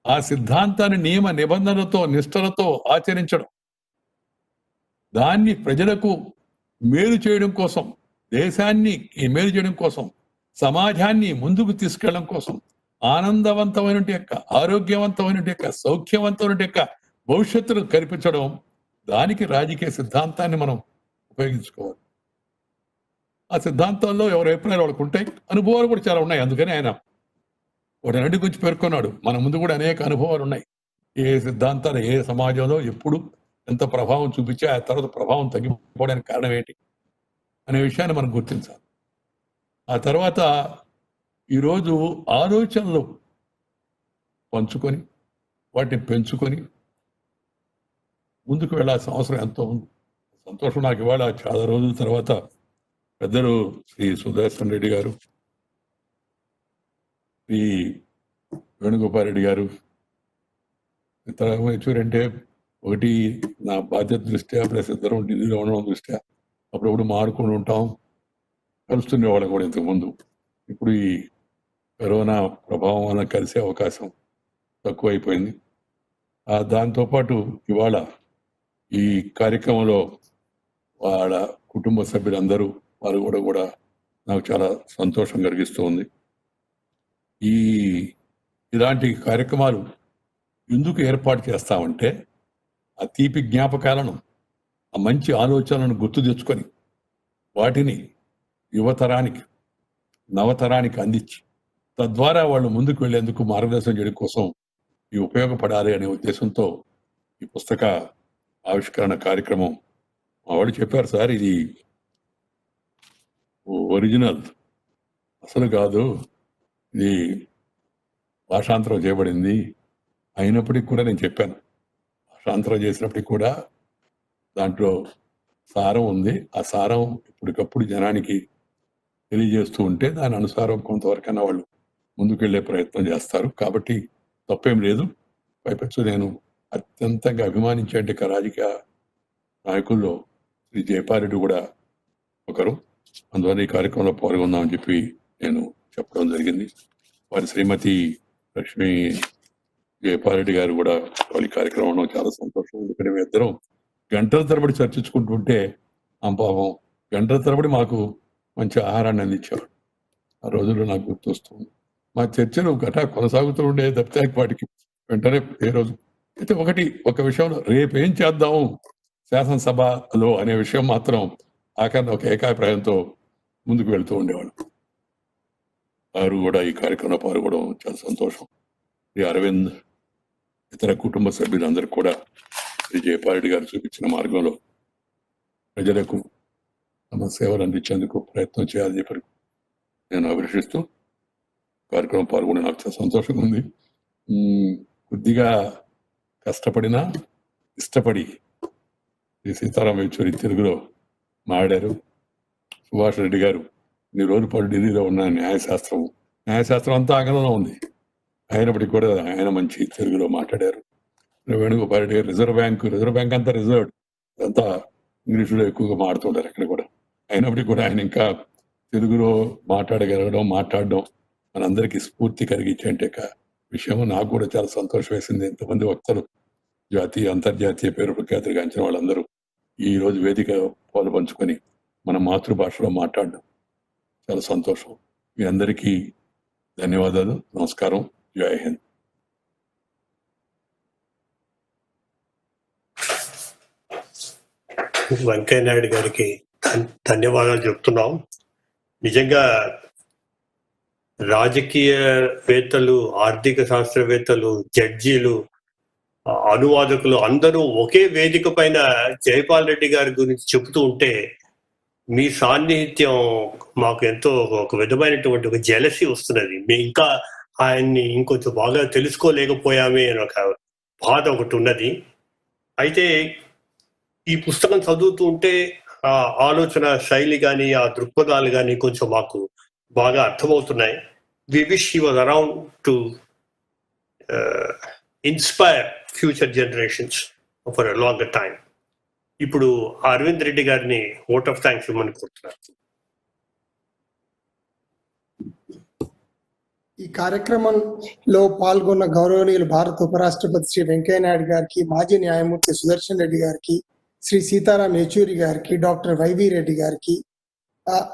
ఆ సిద్ధాంతాన్ని నియమ నిబంధనలతో, నిష్ఠలతో ఆచరించడం, దాన్ని ప్రజలకు మేలు చేయడం కోసం, దేశాన్ని మేలు చేయడం కోసం, సమాజాన్ని ముందుకు తీసుకెళ్ళడం కోసం, ఆనందవంతమైన యొక్క, ఆరోగ్యవంతమైన యొక్క, సౌఖ్యవంతమైన యొక్క భవిష్యత్తును కల్పించడం, దానికి రాజకీయ సిద్ధాంతాన్ని మనం ఉపయోగించుకోవాలి. ఆ సిద్ధాంతాల్లో ఎవరి అభిప్రాయాలు వాళ్ళకు ఉంటాయి, అనుభవాలు కూడా చాలా ఉన్నాయి. అందుకని ఆయన వాటి గురించి పేర్కొన్నాడు. మన ముందు కూడా అనేక అనుభవాలు ఉన్నాయి. ఏ సిద్ధాంతాలు ఏ సమాజంలో ఎప్పుడు ఎంత ప్రభావం చూపించి ఆ తర్వాత ప్రభావం తగ్గిపోవడానికి కారణం ఏంటి అనే విషయాన్ని మనం గుర్తించాలి. ఆ తర్వాత ఈరోజు ఆలోచనలు పంచుకొని, వాటిని పెంచుకొని ముందుకు వెళ్ళాల్సిన అవసరం ఎంతో ఉంది. సంతోషం నాకు ఇవాళ చాలా రోజుల తర్వాత పెద్దలు శ్రీ సుదర్శన్ రెడ్డి గారు, శ్రీ వేణుగోపాల్ రెడ్డి గారు, ఇతర చూడంటే ఒకటి నా బాధ్యత దృష్ట్యా, ప్లస్ ఇద్దరం ఢిల్లీలో ఉండడం దృష్ట్యా అప్పుడప్పుడు మాడుకొని ఉంటాం, కలుస్తుండే వాళ్ళం కూడా ఇంతకుముందు. ఇప్పుడు ఈ కరోనా ప్రభావం వల్ల కలిసే అవకాశం తక్కువైపోయింది. దాంతోపాటు ఇవాళ ఈ కార్యక్రమంలో వాళ్ళ కుటుంబ సభ్యులందరూ వారు కూడా నాకు చాలా సంతోషం కలిగిస్తూ ఉంది. ఇలాంటి కార్యక్రమాలు ఎందుకు ఏర్పాటు చేస్తామంటే ఆ తీపి జ్ఞాపకాలను, ఆ మంచి ఆలోచనలను గుర్తు తెచ్చుకొని వాటిని యువతరానికి, నవతరానికి అందించి తద్వారా వాళ్ళు ముందుకు వెళ్లేందుకు మార్గదర్శనం చేయడం కోసం ఇవి ఉపయోగపడాలి అనే ఉద్దేశంతో ఈ పుస్తక ఆవిష్కరణ కార్యక్రమం మా వాళ్ళు చెప్పారు, సార్ ఇది ఒరిజినల్ అసలు కాదు, ఇది భాషాంతరం చేయబడింది అయినప్పటికీ కూడా నేను చెప్పాను, భాషాంతరం చేసినప్పటికీ కూడా దాంట్లో సారం ఉంది, ఆ సారం ఇప్పటికప్పుడు జనానికి తెలియజేస్తూ ఉంటే దాని అనుసారం కొంతవరకైనా వాళ్ళు ముందుకెళ్లే ప్రయత్నం చేస్తారు. కాబట్టి తప్పేం లేదు. పైపెచ్చు నేను అత్యంతంగా అభిమానించే రాజకీయ నాయకుల్లో శ్రీ జైపాల్రెడ్డి కూడా ఒకరు. అందువల్ల ఈ కార్యక్రమంలో పాల్గొందామని చెప్పి నేను చెప్పడం జరిగింది. వారి శ్రీమతి లక్ష్మీ జైపాల్రెడ్డి గారు కూడా వాళ్ళ కార్యక్రమంలో చాలా సంతోషం. ఎందుకంటే మేము ఇద్దరం గంటల తరబడి చర్చించుకుంటుంటే ఆ పాపం గంటల తరబడి మాకు మంచి ఆహారాన్ని అందించారు. ఆ రోజుల్లో నాకు గుర్తొస్తుంది. మా చర్చలు గటా కొనసాగుతూ ఉండే తప్పితే వాటికి వెంటనే ఏ రోజు అయితే ఒక విషయంలో రేపు ఏం చేద్దాము శాసనసభలో అనే విషయం మాత్రం ఆఖరణ ఒక ఏకాభిప్రాయంతో ముందుకు వెళ్తూ ఉండేవాళ్ళు. వారు కూడా ఈ కార్యక్రమంలో పాల్గొనడం చాలా సంతోషం. శ్రీ అరవింద్, ఇతర కుటుంబ సభ్యులందరూ కూడా శ్రీ జైపాల్రెడ్డి గారు చూపించిన మార్గంలో ప్రజలకు తమ సేవలు అందించేందుకు ప్రయత్నం చేయాలని చెప్పి నేను అభిలషిస్తూ కార్యక్రమం పాల్గొని నాకు చాలా సంతోషంగా ఉంది. కొద్దిగా కష్టపడినా ఇష్టపడి శ్రీ సీతారాం యేచూరి తెలుగులో మాట్లాడారు. సుభాష్ రెడ్డి గారు ఇన్ని రోజుల పాటు ఢిల్లీలో ఉన్న న్యాయశాస్త్రం అంతా ఆంగ్లంలో ఉంది, అయినప్పటికీ కూడా ఆయన మంచి తెలుగులో మాట్లాడారు. వేణుగోపాల్ రెడ్డి గారు రిజర్వ్ బ్యాంక్ అంతా రిజర్వ్డ్, అంతా ఇంగ్లీషులో ఎక్కువగా మాడుతుంటారు అక్కడ కూడా. అయినప్పటికీ కూడా ఆయన ఇంకా తెలుగులో మాట్లాడడం మనందరికీ స్ఫూర్తి కలిగించే విషయం. నాకు కూడా చాలా సంతోషం వేసింది. ఎంతమంది వక్తలు జాతీయ అంతర్జాతీయ పేరు ప్రఖ్యాతులు గాంచిన వాళ్ళందరూ ఈ రోజు వేదిక పాలు పంచుకొని మన మాతృభాషలో మాట్లాడడం చాలా సంతోషం. మీ అందరికీ ధన్యవాదాలు. నమస్కారం. జై హింద్. వెంకయ్య నాయుడు గారికి ధన్యవాదాలు చెప్తున్నాం. నిజంగా రాజకీయవేత్తలు, ఆర్థిక శాస్త్రవేత్తలు, జడ్జీలు, అనువాదకులు అందరూ ఒకే వేదిక పైన జైపాల్రెడ్డి గారి గురించి చెబుతూ ఉంటే మీ సాన్నిహిత్యం మాకు ఎంతో ఒక విధమైనటువంటి ఒక జెలసీ వస్తున్నది. మేము ఇంకా ఆయన్ని ఇంకొంచెం బాగా తెలుసుకోలేకపోయామే అని ఒక బాధ ఒకటి ఉన్నది. అయితే ఈ పుస్తకం చదువుతూ ఉంటే ఆ ఆలోచన శైలి కానీ ఆ దృక్పథాలు కానీ కొంచెం మాకు బాగా అర్థమవుతున్నాయి. We wish he was around to inspire future generations for a longer time. ఇప్పుడు అరవింద్ రెడ్డి గారిని ఓట్ ఆఫ్ థ్యాంక్స్ ఇవ్వమని కోరుతున్నారు. ఈ కార్యక్రమంలో పాల్గొన్న గౌరవనీయులు భారత ఉపరాష్ట్రపతి శ్రీ వెంకయ్య నాయుడు గారికి, మాజీ న్యాయమూర్తి సుదర్శన్ రెడ్డి గారికి, శ్రీ సీతారాం యేచూరి గారికి, డాక్టర్ వైవి రెడ్డి గారికి,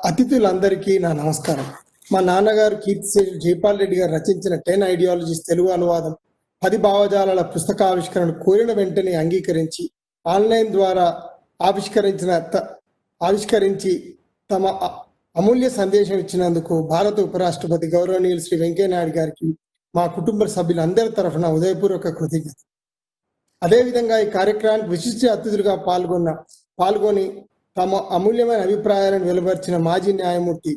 అతిథులందరికీ నా నమస్కారం. మా నాన్నగారు కీర్తిశేషులు జైపాల్రెడ్డి గారు రచించిన 10 ఐడియాలజీస్ తెలుగు అనువాదం 10 భావజాలాల పుస్తకావిష్కరణ కోరిన వెంటనే అంగీకరించి ఆన్లైన్ ద్వారా ఆవిష్కరించి తమ అమూల్య సందేశం ఇచ్చినందుకు భారత ఉపరాష్ట్రపతి గౌరవనీయులు శ్రీ వెంకయ్య నాయుడు గారికి మా కుటుంబ సభ్యులందరి తరఫున ఉదయపూర్వక కృతజ్ఞత. అదేవిధంగా ఈ కార్యక్రమానికి విశిష్ట అతిథులుగా పాల్గొని తమ అమూల్యమైన అభిప్రాయాలను వెలువరిచిన మాజీ న్యాయమూర్తి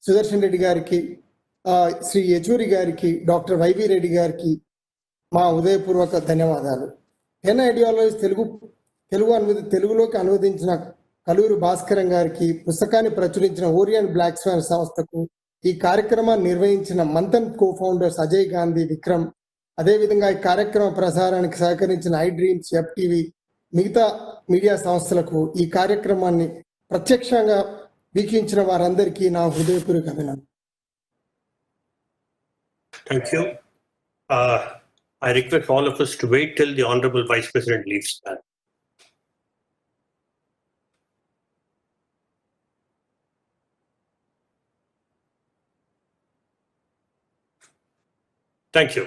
సుదర్శన్ రెడ్డి గారికి, శ్రీ యేచూరి గారికి, డాక్టర్ వైవి రెడ్డి గారికి మా ఉదయపూర్వక ధన్యవాదాలు. 10 ఐడియాలజీస్ తెలుగులోకి అనువదించిన కలూరు భాస్కరం గారికి, పుస్తకాన్ని ప్రచురించిన ఓరియన్ బ్లాక్ స్వాన్ సంస్థకు, ఈ కార్యక్రమాన్ని నిర్వహించిన మంథన్ కో-ఫౌండర్స్ అజయ్ గాంధీ, విక్రమ్, అదేవిధంగా ఈ కార్యక్రమ ప్రసారానికి సహకరించిన ఐడ్రీమ్స్, FTV, మిగతా మీడియా సంస్థలకు, ఈ కార్యక్రమాన్ని ప్రత్యక్షంగా వీక్షించిన వారందరికీ నా హృదయపూర్వక అభినందనలు. Thank you. I request all of us to wait till the Honorable Vice President leaves. Thank you.